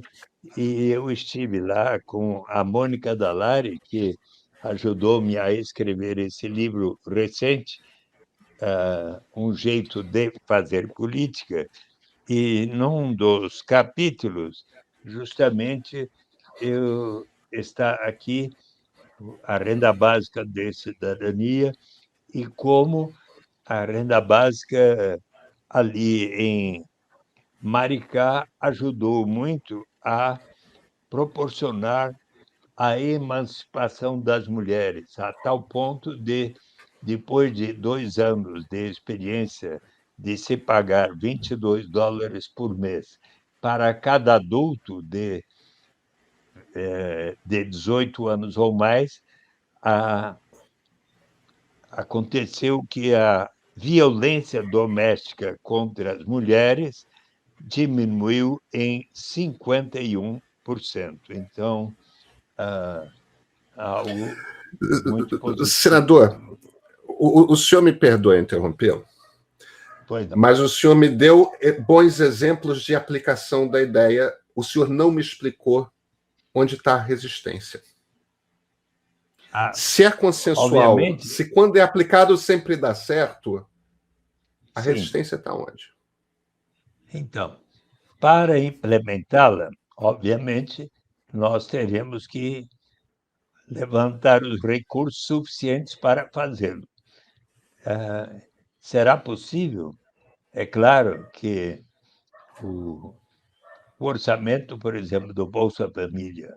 E eu estive lá com a Mônica Dallari, que ajudou-me a escrever esse livro recente, Um Jeito de Fazer Política, e num dos capítulos, justamente, está aqui a renda básica de cidadania e como a renda básica ali em Maricá ajudou muito a proporcionar a emancipação das mulheres, a tal ponto de, depois de 2 anos de experiência, de se pagar US$ 22 por mês para cada adulto de 18 anos ou mais, aconteceu que a violência doméstica contra as mulheres diminuiu em 51%. Então, algo muito positivo. Senador, o senhor me perdoa interrompê-lo, Pois não. mas o senhor me deu bons exemplos de aplicação da ideia. O senhor não me explicou onde está a resistência. Se é consensual, Obviamente, se quando é aplicado sempre dá certo, a sim. resistência está onde? Então, para implementá-la, obviamente, nós teremos que levantar os recursos suficientes para fazê-lo. Será possível? É claro que o orçamento, por exemplo, do Bolsa Família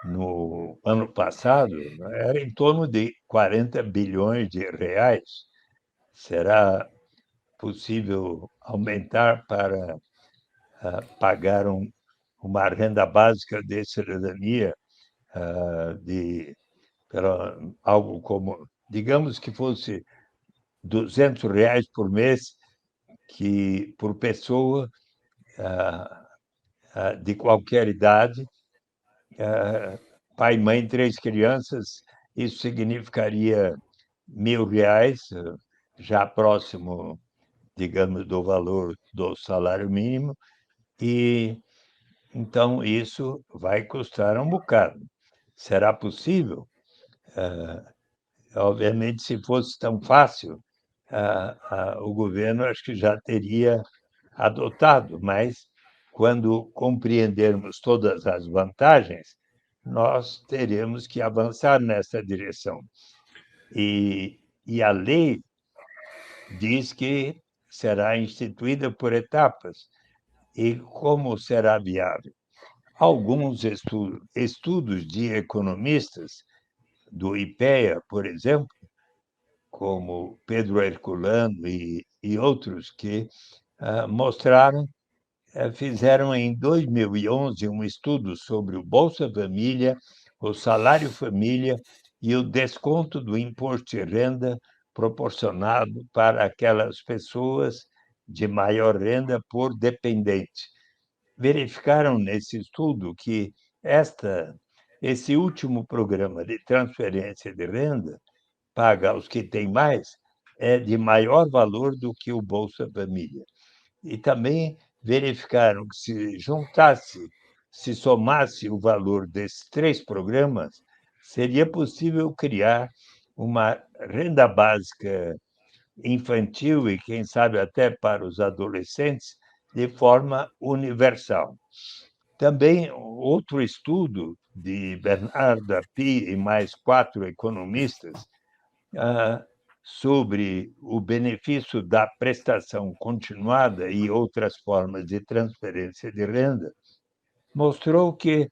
no ano passado era em torno de 40 bilhões de reais. Será possível aumentar para pagar uma renda básica de cidadania de algo como, digamos que fosse R$ 200 por mês, que por pessoa de qualquer idade, pai, mãe, 3 crianças, isso significaria R$ 1.000, já próximo, digamos, do valor do salário mínimo, e então isso vai custar um bocado. Será possível? Obviamente, se fosse tão fácil, o governo acho que já teria adotado, mas quando compreendermos todas as vantagens, nós teremos que avançar nessa direção. E a lei diz que será instituída por etapas. E como será viável? Alguns estudos de economistas do IPEA, por exemplo, como Pedro Herculano e outros, que mostraram, fizeram em 2011 um estudo sobre o Bolsa Família, o salário família e o desconto do imposto de renda proporcionado para aquelas pessoas de maior renda por dependente. Verificaram nesse estudo que esse último programa de transferência de renda, paga aos que têm mais, é de maior valor do que o Bolsa Família. E também verificaram que se somasse o valor desses três programas, seria possível criar uma renda básica infantil e, quem sabe, até para os adolescentes, de forma universal. Também outro estudo de Bernard Tapie e mais 4 economistas sobre o benefício da prestação continuada e outras formas de transferência de renda, mostrou que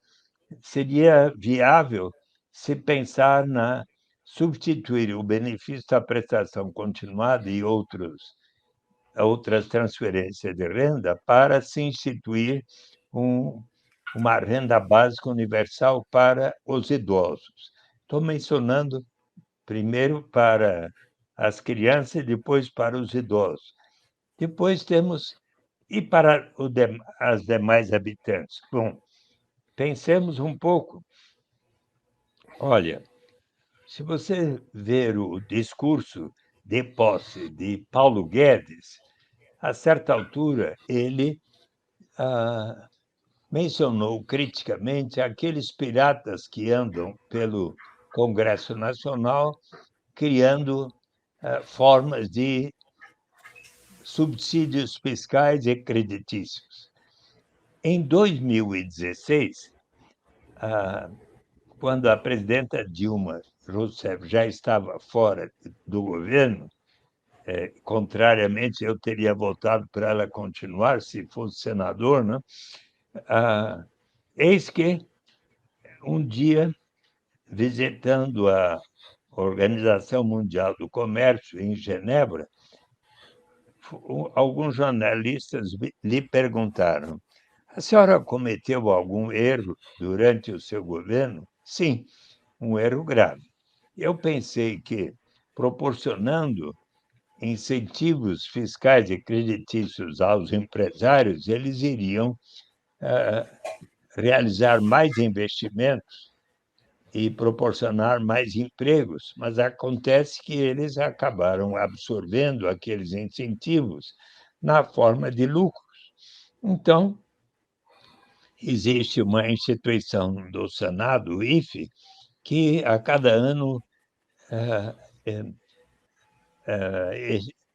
seria viável se pensar na substituir o benefício da prestação continuada e outras transferências de renda para se instituir uma renda básica universal para os idosos. Estou mencionando primeiro para as crianças e depois para os idosos. Depois temos e para as demais habitantes. Bom, pensemos um pouco. Olha, se você ver o discurso de posse de Paulo Guedes, a certa altura ele mencionou criticamente aqueles piratas que andam pelo Congresso Nacional criando formas de subsídios fiscais e creditícios. Em 2016, quando a presidenta Dilma Rousseff já estava fora do governo, contrariamente, eu teria votado para ela continuar se fosse senador, né? Eis que, um dia, visitando a Organização Mundial do Comércio, em Genebra, alguns jornalistas lhe perguntaram: a senhora cometeu algum erro durante o seu governo? Sim, um erro grave. Eu pensei que, proporcionando incentivos fiscais e creditícios aos empresários, eles iriam realizar mais investimentos e proporcionar mais empregos, mas acontece que eles acabaram absorvendo aqueles incentivos na forma de lucros. Então, existe uma instituição do Senado, o IFE, que a cada ano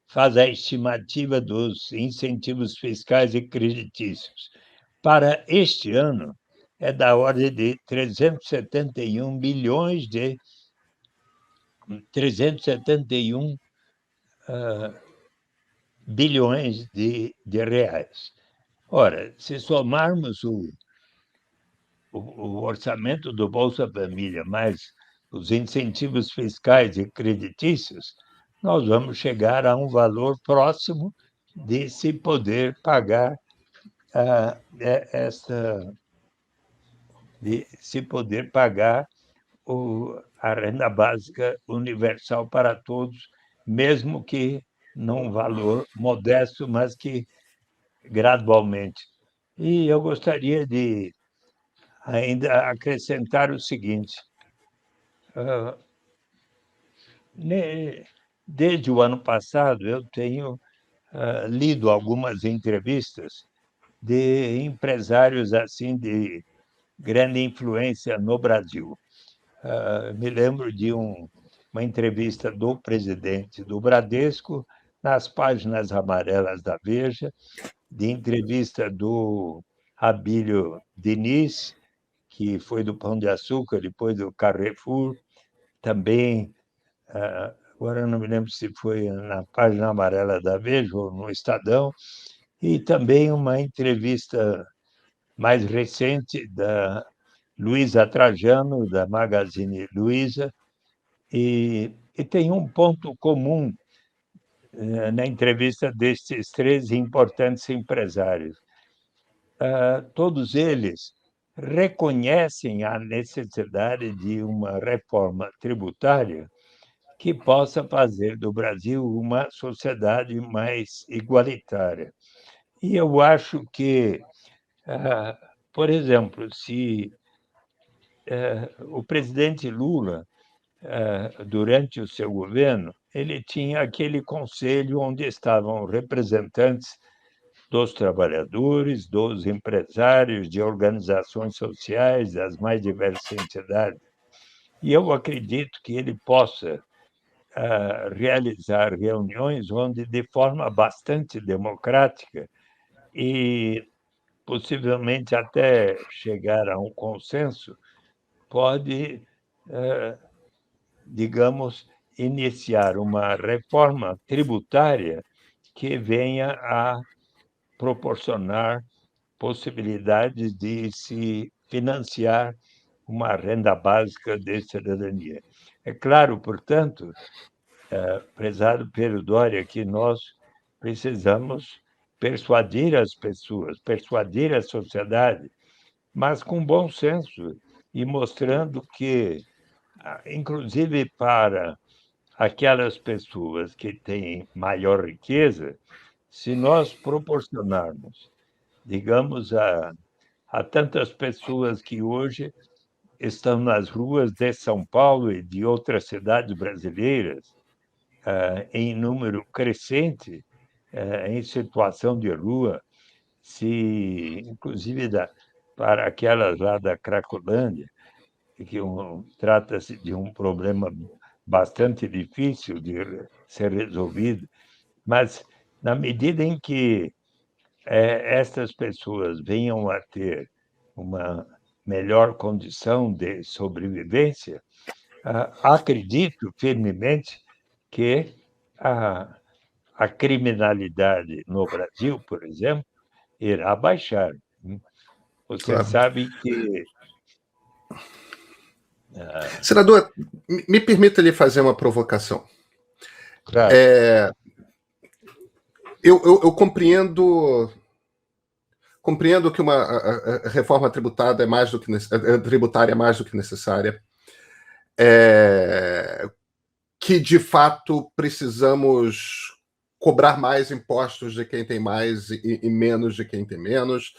faz a estimativa dos incentivos fiscais e creditícios. Para este ano, é da ordem de 371 bilhões de reais. Ora, se somarmos o orçamento do Bolsa Família mais os incentivos fiscais e creditícios, nós vamos chegar a um valor próximo de se poder pagar a renda básica universal para todos, mesmo que num valor modesto, mas que gradualmente. E eu gostaria de ainda acrescentar o seguinte: desde o ano passado, eu tenho lido algumas entrevistas de empresários assim de grande influência no Brasil. Me lembro de uma entrevista do presidente do Bradesco nas páginas amarelas da Veja, de entrevista do Abílio Diniz, que foi do Pão de Açúcar, depois do Carrefour, também, agora não me lembro se foi na página amarela da Veja ou no Estadão, e também uma entrevista mais recente da Luísa Trajano, da Magazine Luiza, e tem um ponto comum na entrevista destes 3 importantes empresários. Todos eles reconhecem a necessidade de uma reforma tributária que possa fazer do Brasil uma sociedade mais igualitária. E eu acho que, por exemplo, se o presidente Lula, durante o seu governo, ele tinha aquele conselho onde estavam representantes dos trabalhadores, dos empresários, de organizações sociais, das mais diversas entidades. E eu acredito que ele possa realizar reuniões onde, de forma bastante democrática e possivelmente até chegar a um consenso, pode, digamos, iniciar uma reforma tributária que venha a proporcionar possibilidades de se financiar uma renda básica de cidadania. É claro, portanto, prezado Pedro Doria, que nós precisamos persuadir as pessoas, persuadir a sociedade, mas com bom senso e mostrando que, inclusive para aquelas pessoas que têm maior riqueza, se nós proporcionarmos, digamos, a tantas pessoas que hoje estão nas ruas de São Paulo e de outras cidades brasileiras, em número crescente, em situação de rua, se, inclusive, para aquelas lá da Cracolândia, que trata-se de um problema bastante difícil de ser resolvido, mas na medida em que estas pessoas venham a ter uma melhor condição de sobrevivência, acredito firmemente que a, a criminalidade no Brasil, por exemplo, irá baixar. Você Claro. sabe que. Senador, me permita lhe fazer uma provocação. Claro. Eu compreendo que uma reforma tributária é mais do que tributária é mais do que necessária, que de fato precisamos cobrar mais impostos de quem tem mais e menos de quem tem menos.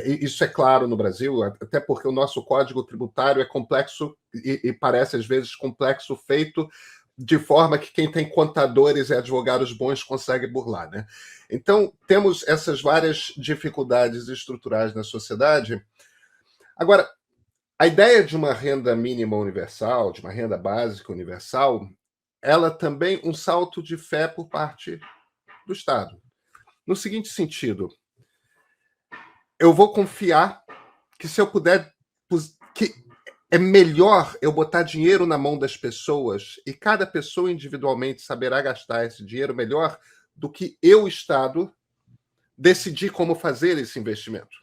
Isso é claro no Brasil, até porque o nosso código tributário é complexo e parece às vezes complexo, feito de forma que quem tem contadores e advogados bons consegue burlar, né? Então, temos essas várias dificuldades estruturais na sociedade. Agora, a ideia de uma renda mínima universal, de uma renda básica universal, ela também um salto de fé por parte do Estado. No seguinte sentido, eu vou confiar que se eu puder, que é melhor eu botar dinheiro na mão das pessoas e cada pessoa individualmente saberá gastar esse dinheiro melhor do que eu, Estado, decidir como fazer esse investimento.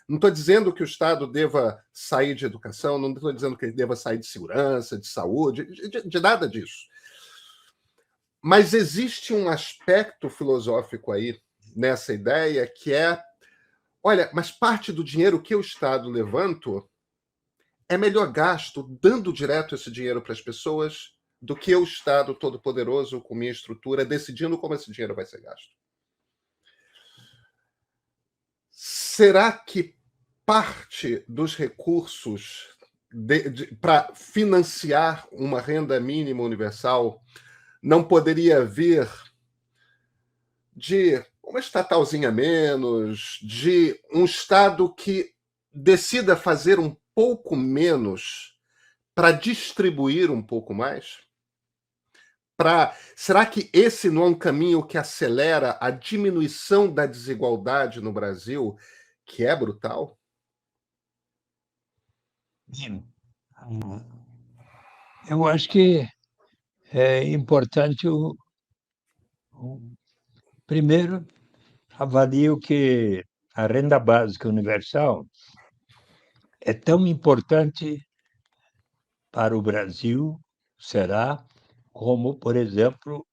Não estou dizendo que o Estado deva sair de educação, não estou dizendo que ele deva sair de segurança, de saúde, de nada disso. Mas existe um aspecto filosófico aí nessa ideia que é, olha, mas parte do dinheiro que o Estado levanta é melhor gasto dando direto esse dinheiro para as pessoas do que o Estado todo-poderoso com minha estrutura decidindo como esse dinheiro vai ser gasto. Será que parte dos recursos para financiar uma renda mínima universal não poderia vir de uma estatalzinha menos, de um Estado que decida fazer um pouco menos para distribuir um pouco mais? Será que esse não é um caminho que acelera a diminuição da desigualdade no Brasil, que é brutal? Eu acho que é importante primeiro, avalio que a renda básica universal é tão importante para o Brasil, será, como, por exemplo,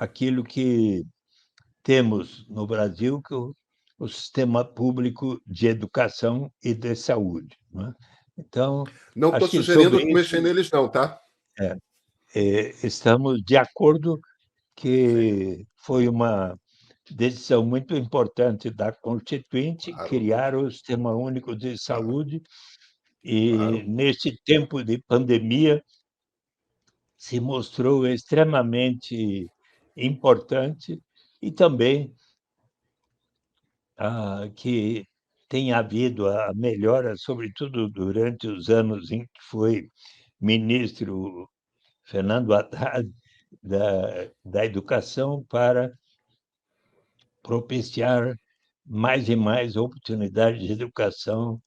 aquilo que temos no Brasil, que é o sistema público de educação e de saúde, não é? Então, Não estou acho que sobre sugerindo isso mexer neles, não, tá? é, estamos de acordo que foi uma decisão muito importante da Constituinte Claro, criar o Sistema Único de claro, Saúde e, claro. neste tempo de pandemia, se mostrou extremamente importante e também que tem havido a melhora, sobretudo durante os anos em que foi ministro Fernando Haddad da Educação para propiciar mais e mais oportunidades de educação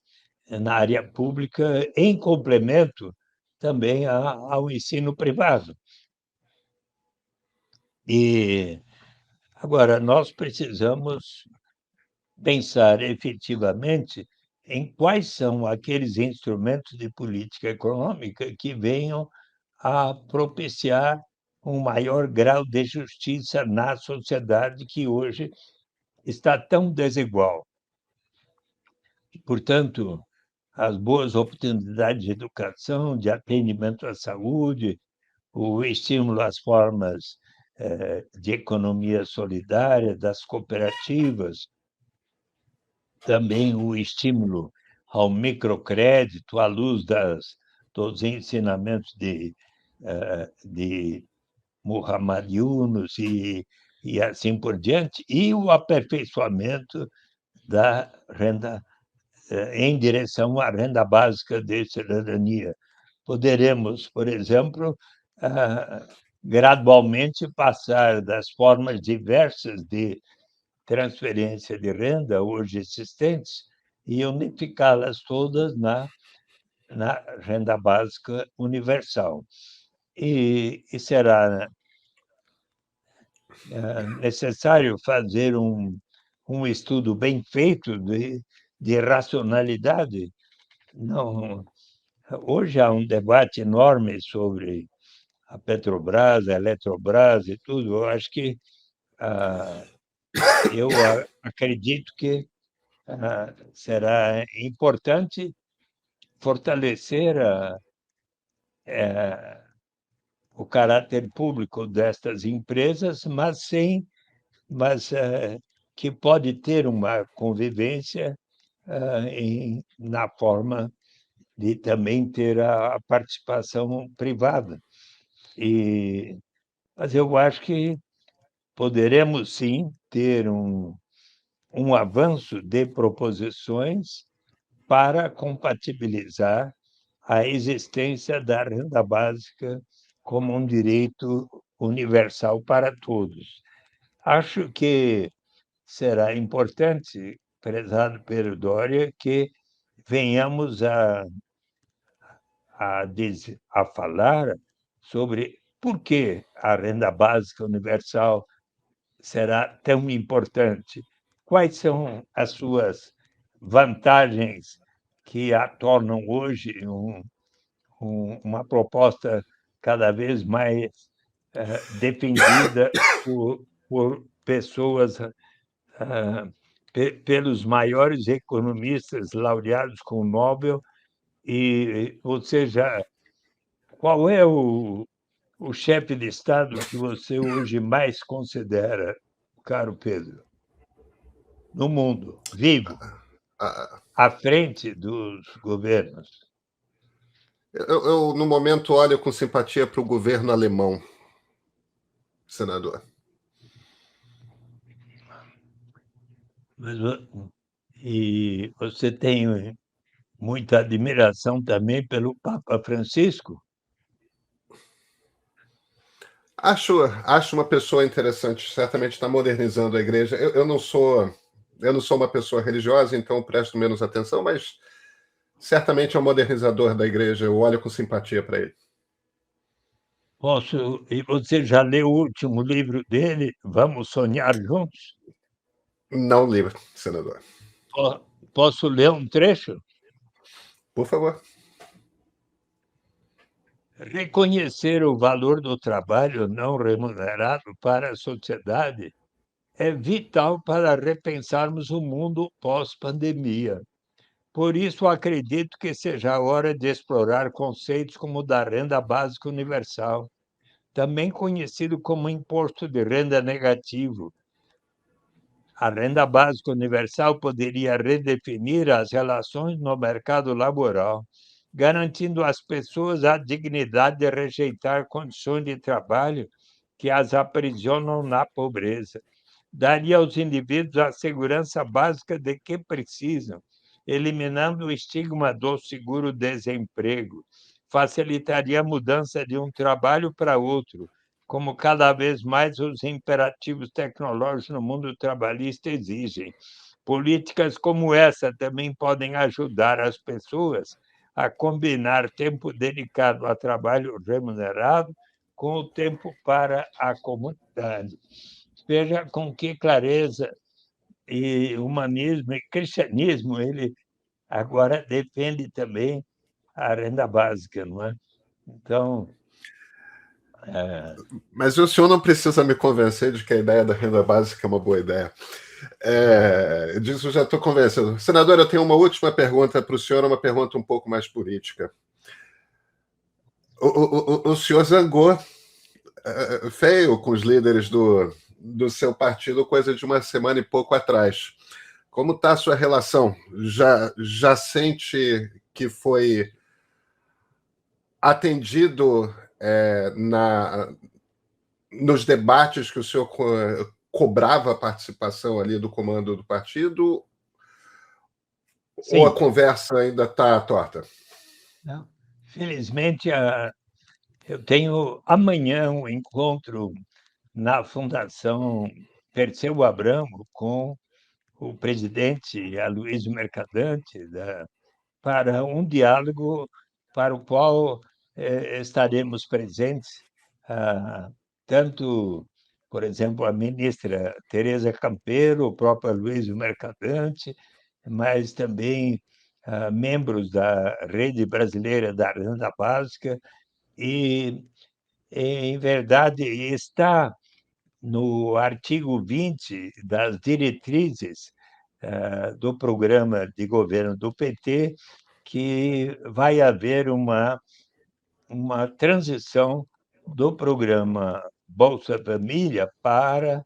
na área pública, em complemento também ao ensino privado. E agora nós precisamos pensar efetivamente em quais são aqueles instrumentos de política econômica que venham a propiciar um maior grau de justiça na sociedade que hoje está tão desigual. Portanto, as boas oportunidades de educação, de atendimento à saúde, o estímulo às formas de economia solidária, das cooperativas, também o estímulo ao microcrédito à luz dos ensinamentos de Muhammad Yunus e assim por diante, e o aperfeiçoamento da renda em direção à renda básica de cidadania. Poderemos, por exemplo, gradualmente passar das formas diversas de transferência de renda hoje existentes e unificá-las todas na renda básica universal. E será necessário fazer um estudo bem feito de racionalidade. Não, hoje há um debate enorme sobre a Petrobras, a Eletrobras e tudo. Eu acho que eu acredito que será importante fortalecer o caráter público destas empresas, mas que pode ter uma convivência na forma de também ter a participação privada. Mas eu acho que poderemos sim ter um avanço de proposições para compatibilizar a existência da renda básica como um direito universal para todos. Acho que será importante, prezado Pedro Doria, que venhamos a falar sobre por que a renda básica universal será tão importante, quais são as suas vantagens que a tornam hoje uma proposta cada vez mais defendida por pessoas, pelos maiores economistas laureados com o Nobel, ou seja, qual é o chefe de Estado que você hoje mais considera, caro Pedro, no mundo, vivo, Ah, à frente dos governos? no momento, olho com simpatia para o governo alemão, senador. Mas, e você tem muita admiração também pelo Papa Francisco? Acho uma pessoa interessante, certamente está modernizando a igreja. Eu não sou uma pessoa religiosa, então presto menos atenção, mas certamente é um modernizador da igreja. Eu olho com simpatia para ele. Posso? E você já leu o último livro dele, Vamos Sonhar Juntos? Não livre, senador. Posso ler um trecho? Por favor. Reconhecer o valor do trabalho não remunerado para a sociedade é vital para repensarmos o mundo pós-pandemia. Por isso, acredito que seja a hora de explorar conceitos como o da renda básica universal, também conhecido como imposto de renda negativo. A renda básica universal poderia redefinir as relações no mercado laboral, garantindo às pessoas a dignidade de rejeitar condições de trabalho que as aprisionam na pobreza. Daria aos indivíduos a segurança básica de que precisam, eliminando o estigma do seguro-desemprego. Facilitaria a mudança de um trabalho para outro, como cada vez mais os imperativos tecnológicos no mundo trabalhista exigem. Políticas como essa também podem ajudar as pessoas a combinar tempo dedicado a trabalho remunerado com o tempo para a comunidade. Veja com que clareza e humanismo e cristianismo ele agora defende também a renda básica, não é? Então, Mas o senhor não precisa me convencer de que a ideia da renda básica é uma boa ideia. Disso já estou convencendo. Senador, eu tenho uma última pergunta para o senhor, uma pergunta um pouco mais política. O senhor zangou feio com os líderes do seu partido coisa de uma semana e pouco atrás. Como está a sua relação? Já sente que foi atendido nos debates que o senhor cobrava a participação ali do comando do partido? Sim. Ou a conversa ainda está torta? Não. Felizmente, eu tenho amanhã um encontro na Fundação Perseu Abramo com o presidente Aloysio Mercadante para um diálogo para o qual estaremos presentes, tanto, por exemplo, a ministra Tereza Campelo, o próprio Aloysio Mercadante, mas também membros da Rede Brasileira da Renda Básica, e, em verdade, está no artigo 20 das diretrizes do programa de governo do PT, que vai haver uma transição do programa Bolsa Família para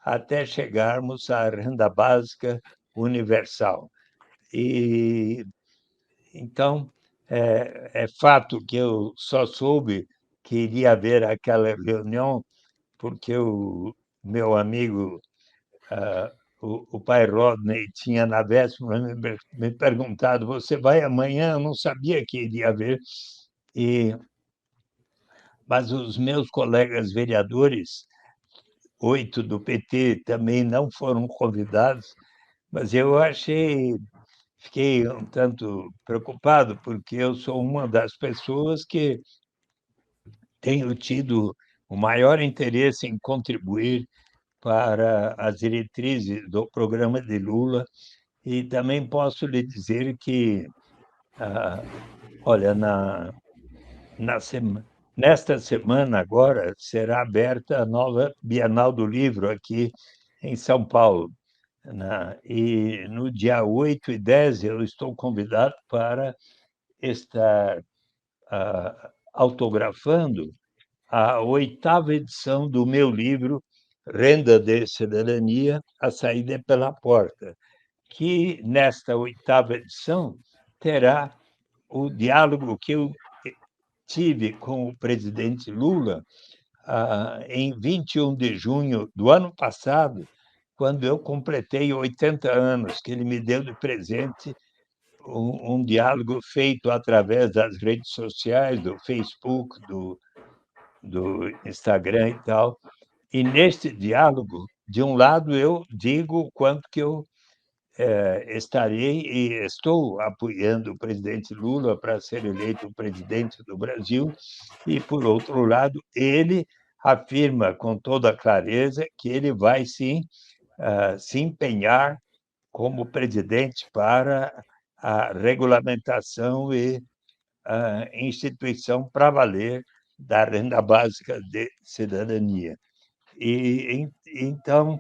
até chegarmos à renda básica universal. E então é fato que eu só soube que iria haver aquela reunião porque o meu amigo, o pai Rodney, tinha na véspera me perguntado: você vai amanhã? Eu não sabia que iria haver. Mas os meus colegas vereadores, 8 do PT, também não foram convidados, mas eu fiquei um tanto preocupado, porque eu sou uma das pessoas que tenho tido o maior interesse em contribuir para as diretrizes do programa de Lula, e também posso lhe dizer que, olha, nesta semana agora será aberta a nova Bienal do Livro aqui em São Paulo, né? E no dia 8 e 10 eu estou convidado para estar autografando a 8ª edição do meu livro Renda de Cidadania, a saída é pela porta, que nesta 8ª edição terá o diálogo que eu tive com o presidente Lula em 21 de junho do ano passado, quando eu completei 80 anos, que ele me deu de presente um diálogo feito através das redes sociais, do Facebook, do Instagram e tal. E neste diálogo, de um lado, eu digo o quanto que eu estarei e estou apoiando o presidente Lula para ser eleito presidente do Brasil, e, por outro lado, ele afirma com toda clareza que ele vai, sim, se empenhar como presidente para a regulamentação e a instituição para valer da renda básica de cidadania. Então,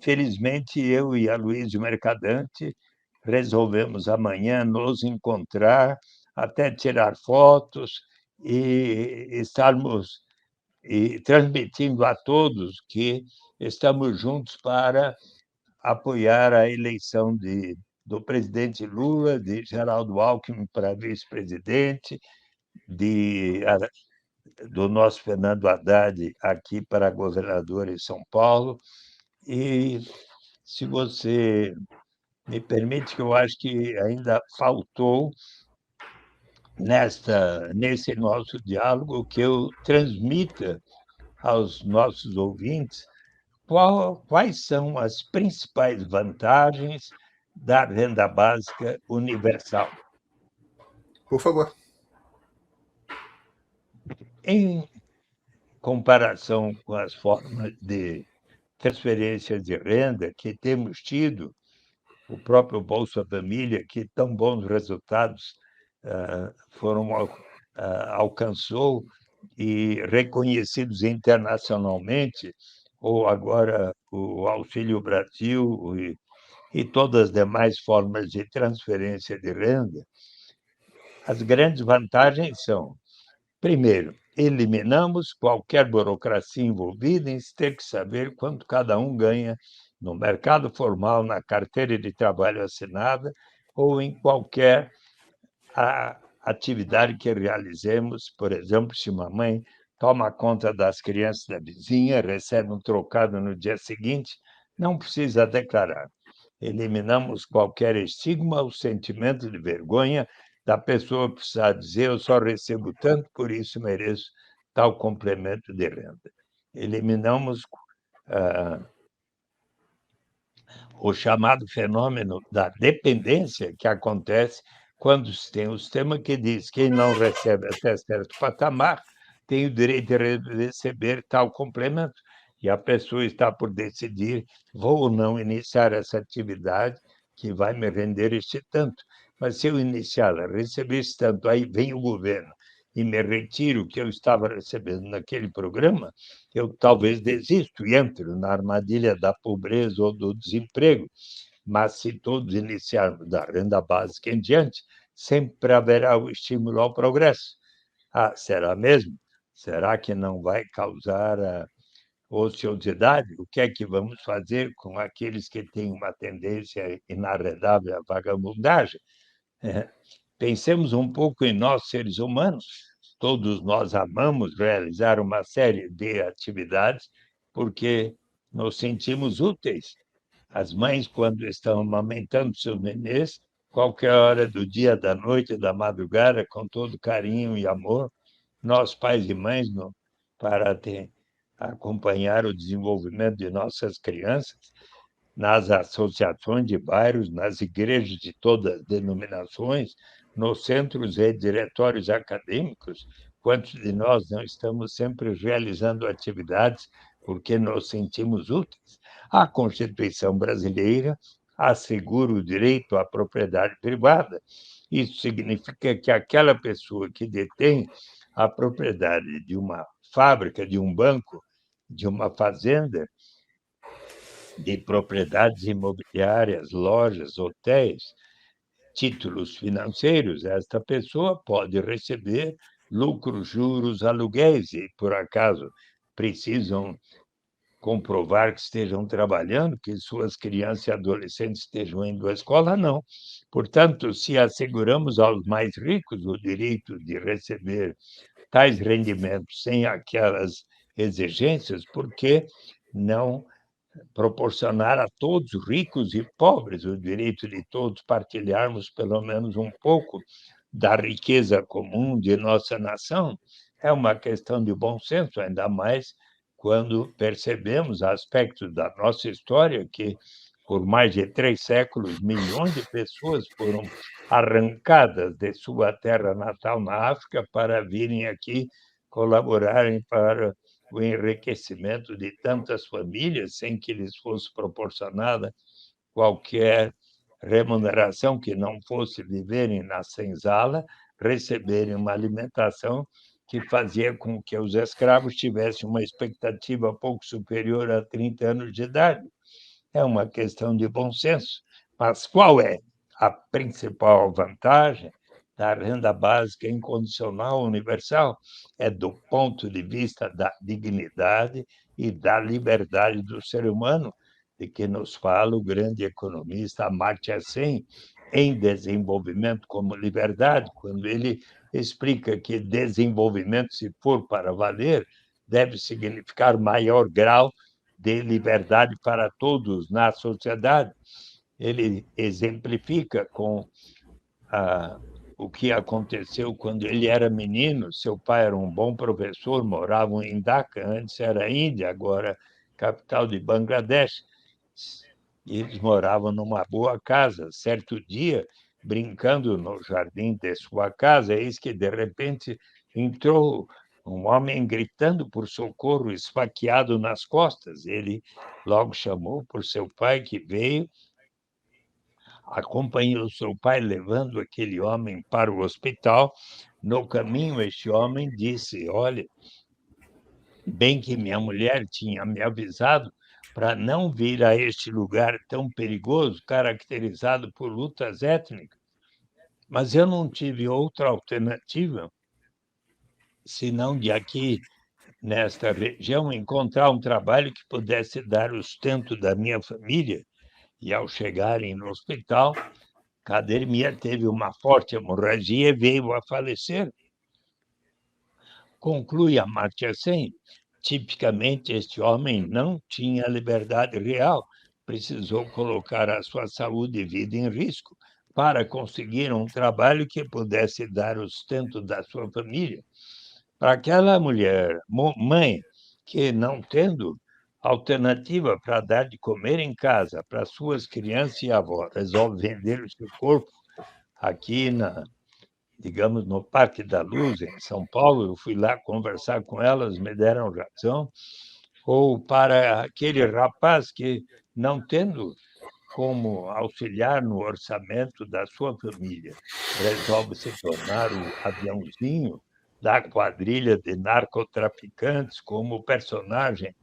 felizmente, eu e a Luísa Mercadante resolvemos amanhã nos encontrar, até tirar fotos e estarmos transmitindo a todos que estamos juntos para apoiar a eleição do presidente Lula, de Geraldo Alckmin para vice-presidente, do nosso Fernando Haddad aqui para governador em São Paulo. E, se você me permite, que eu acho que ainda faltou nesse nosso diálogo que eu transmita aos nossos ouvintes quais são as principais vantagens da renda básica universal. Por favor. Em comparação com as formas de transferência de renda que temos tido, o próprio Bolsa Família, que tão bons resultados alcançou e reconhecidos internacionalmente, ou agora o Auxílio Brasil e todas as demais formas de transferência de renda, as grandes vantagens são: primeiro, eliminamos qualquer burocracia envolvida em se ter que saber quanto cada um ganha no mercado formal, na carteira de trabalho assinada ou em qualquer atividade que realizemos. Por exemplo, se uma mãe toma conta das crianças da vizinha, recebe um trocado no dia seguinte, não precisa declarar. Eliminamos qualquer estigma, o sentimento de vergonha da pessoa precisar dizer: eu só recebo tanto, por isso mereço tal complemento de renda. Eliminamos o chamado fenômeno da dependência, que acontece quando se tem um sistema que diz que quem não recebe até certo patamar tem o direito de receber tal complemento, e a pessoa está por decidir: vou ou não iniciar essa atividade que vai me render este tanto. Mas se eu iniciá-la, receber esse tanto, aí vem o governo e me retira o que eu estava recebendo naquele programa, eu talvez desisto e entro na armadilha da pobreza ou do desemprego. Mas se todos iniciarmos da renda básica em diante, sempre haverá o estímulo ao progresso. Será mesmo? Será que não vai causar ociosidade? O que é que vamos fazer com aqueles que têm uma tendência inarredável à vagabundagem? Pensemos um pouco em nós, seres humanos. Todos nós amamos realizar uma série de atividades porque nos sentimos úteis. As mães, quando estão amamentando seus nenês, qualquer hora do dia, da noite, da madrugada, com todo carinho e amor. Nós, pais e mães, para acompanhar o desenvolvimento de nossas crianças, nas associações de bairros, nas igrejas de todas as denominações, nos centros e diretórios acadêmicos. Quantos de nós não estamos sempre realizando atividades porque nos sentimos úteis? A Constituição brasileira assegura o direito à propriedade privada. Isso significa que aquela pessoa que detém a propriedade de uma fábrica, de um banco, de uma fazenda, de propriedades imobiliárias, lojas, hotéis, títulos financeiros, esta pessoa pode receber lucros, juros, aluguéis, e, por acaso, precisam comprovar que estejam trabalhando, que suas crianças e adolescentes estejam indo à escola, não. Portanto, se asseguramos aos mais ricos o direito de receber tais rendimentos sem aquelas exigências, por que não proporcionar a todos, ricos e pobres, o direito de todos partilharmos pelo menos um pouco da riqueza comum de nossa nação? É uma questão de bom senso, ainda mais quando percebemos aspectos da nossa história que, por mais de 3 séculos, milhões de pessoas foram arrancadas de sua terra natal na África para virem aqui colaborarem para o enriquecimento de tantas famílias sem que lhes fosse proporcionada qualquer remuneração que não fosse viverem na senzala, receberem uma alimentação que fazia com que os escravos tivessem uma expectativa pouco superior a 30 anos de idade. É uma questão de bom senso. Mas qual é a principal vantagem da renda básica incondicional universal? É do ponto de vista da dignidade e da liberdade do ser humano, de que nos fala o grande economista Amartya Sen, em Desenvolvimento como Liberdade, quando ele explica que desenvolvimento, se for para valer, deve significar maior grau de liberdade para todos na sociedade. Ele exemplifica com a, o que aconteceu quando ele era menino. Seu pai era um bom professor, moravam em Dhaka, antes era Índia, agora capital de Bangladesh. E eles moravam numa boa casa. Certo dia, brincando no jardim de sua casa, eis que, de repente, entrou um homem gritando por socorro, esfaqueado nas costas. Ele logo chamou por seu pai, que veio, acompanhou seu pai levando aquele homem para o hospital. No caminho, este homem disse: Olha, bem que minha mulher tinha me avisado para não vir a este lugar tão perigoso, caracterizado por lutas étnicas, mas eu não tive outra alternativa senão de aqui, nesta região, encontrar um trabalho que pudesse dar o sustento da minha família. E, ao chegarem no hospital, Kadermia teve uma forte hemorragia e veio a falecer. Conclui Amartya Sen, tipicamente este homem não tinha liberdade real, precisou colocar a sua saúde e vida em risco para conseguir um trabalho que pudesse dar o sustento da sua família. Para aquela mulher, mãe, que não tendo alternativa para dar de comer em casa para suas crianças e avós, resolve vender o seu corpo aqui digamos, no Parque da Luz, em São Paulo. Eu fui lá conversar com elas, me deram razão. Ou para aquele rapaz que, não tendo como auxiliar no orçamento da sua família, resolve se tornar o aviãozinho da quadrilha de narcotraficantes, como o personagem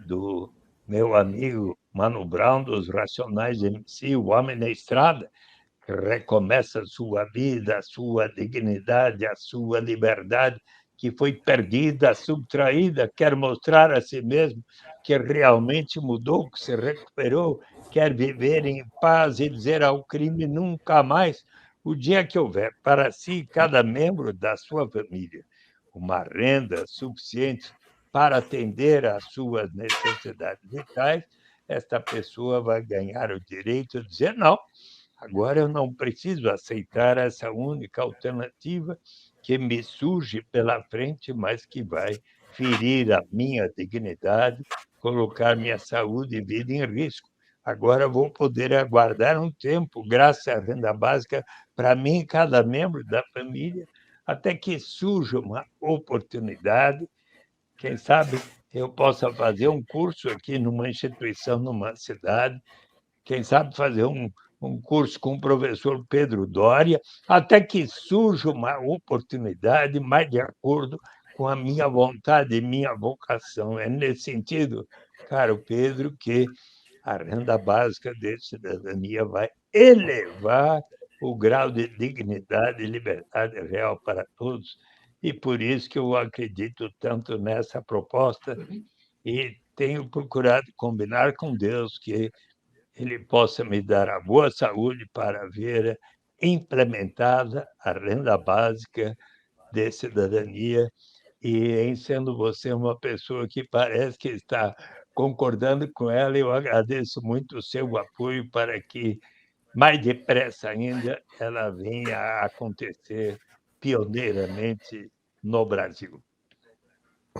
do meu amigo Mano Brown, dos Racionais MC, o Homem na Estrada, que recomeça a sua vida, a sua dignidade, a sua liberdade, que foi perdida, subtraída, quer mostrar a si mesmo que realmente mudou, que se recuperou, quer viver em paz e dizer ao crime nunca mais. O dia que houver para si, cada membro da sua família, uma renda suficiente para atender às suas necessidades vitais, esta pessoa vai ganhar o direito de dizer: não, agora eu não preciso aceitar essa única alternativa que me surge pela frente, mas que vai ferir a minha dignidade, colocar minha saúde e vida em risco. Agora vou poder aguardar um tempo, graças à renda básica, para mim e cada membro da família, até que surja uma oportunidade. Quem sabe eu possa fazer um curso aqui numa instituição, numa cidade, quem sabe fazer um curso com o professor Pedro Doria, até que surja uma oportunidade mais de acordo com a minha vontade e minha vocação. É nesse sentido, caro Pedro, que a renda básica de cidadania vai elevar o grau de dignidade e liberdade real para todos. E por isso que eu acredito tanto nessa proposta e tenho procurado combinar com Deus que ele possa me dar a boa saúde para ver implementada a renda básica de cidadania. E, em sendo você uma pessoa que parece que está concordando com ela, eu agradeço muito o seu apoio para que, mais depressa ainda, ela venha a acontecer pioneiramente no Brasil.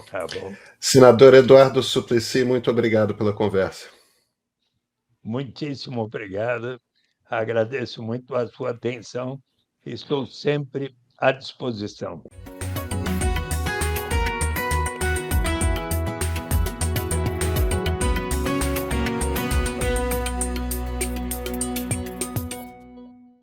Tá bom? Senador Eduardo Suplicy, muito obrigado pela conversa. Muitíssimo obrigado. Agradeço muito a sua atenção. Estou sempre à disposição.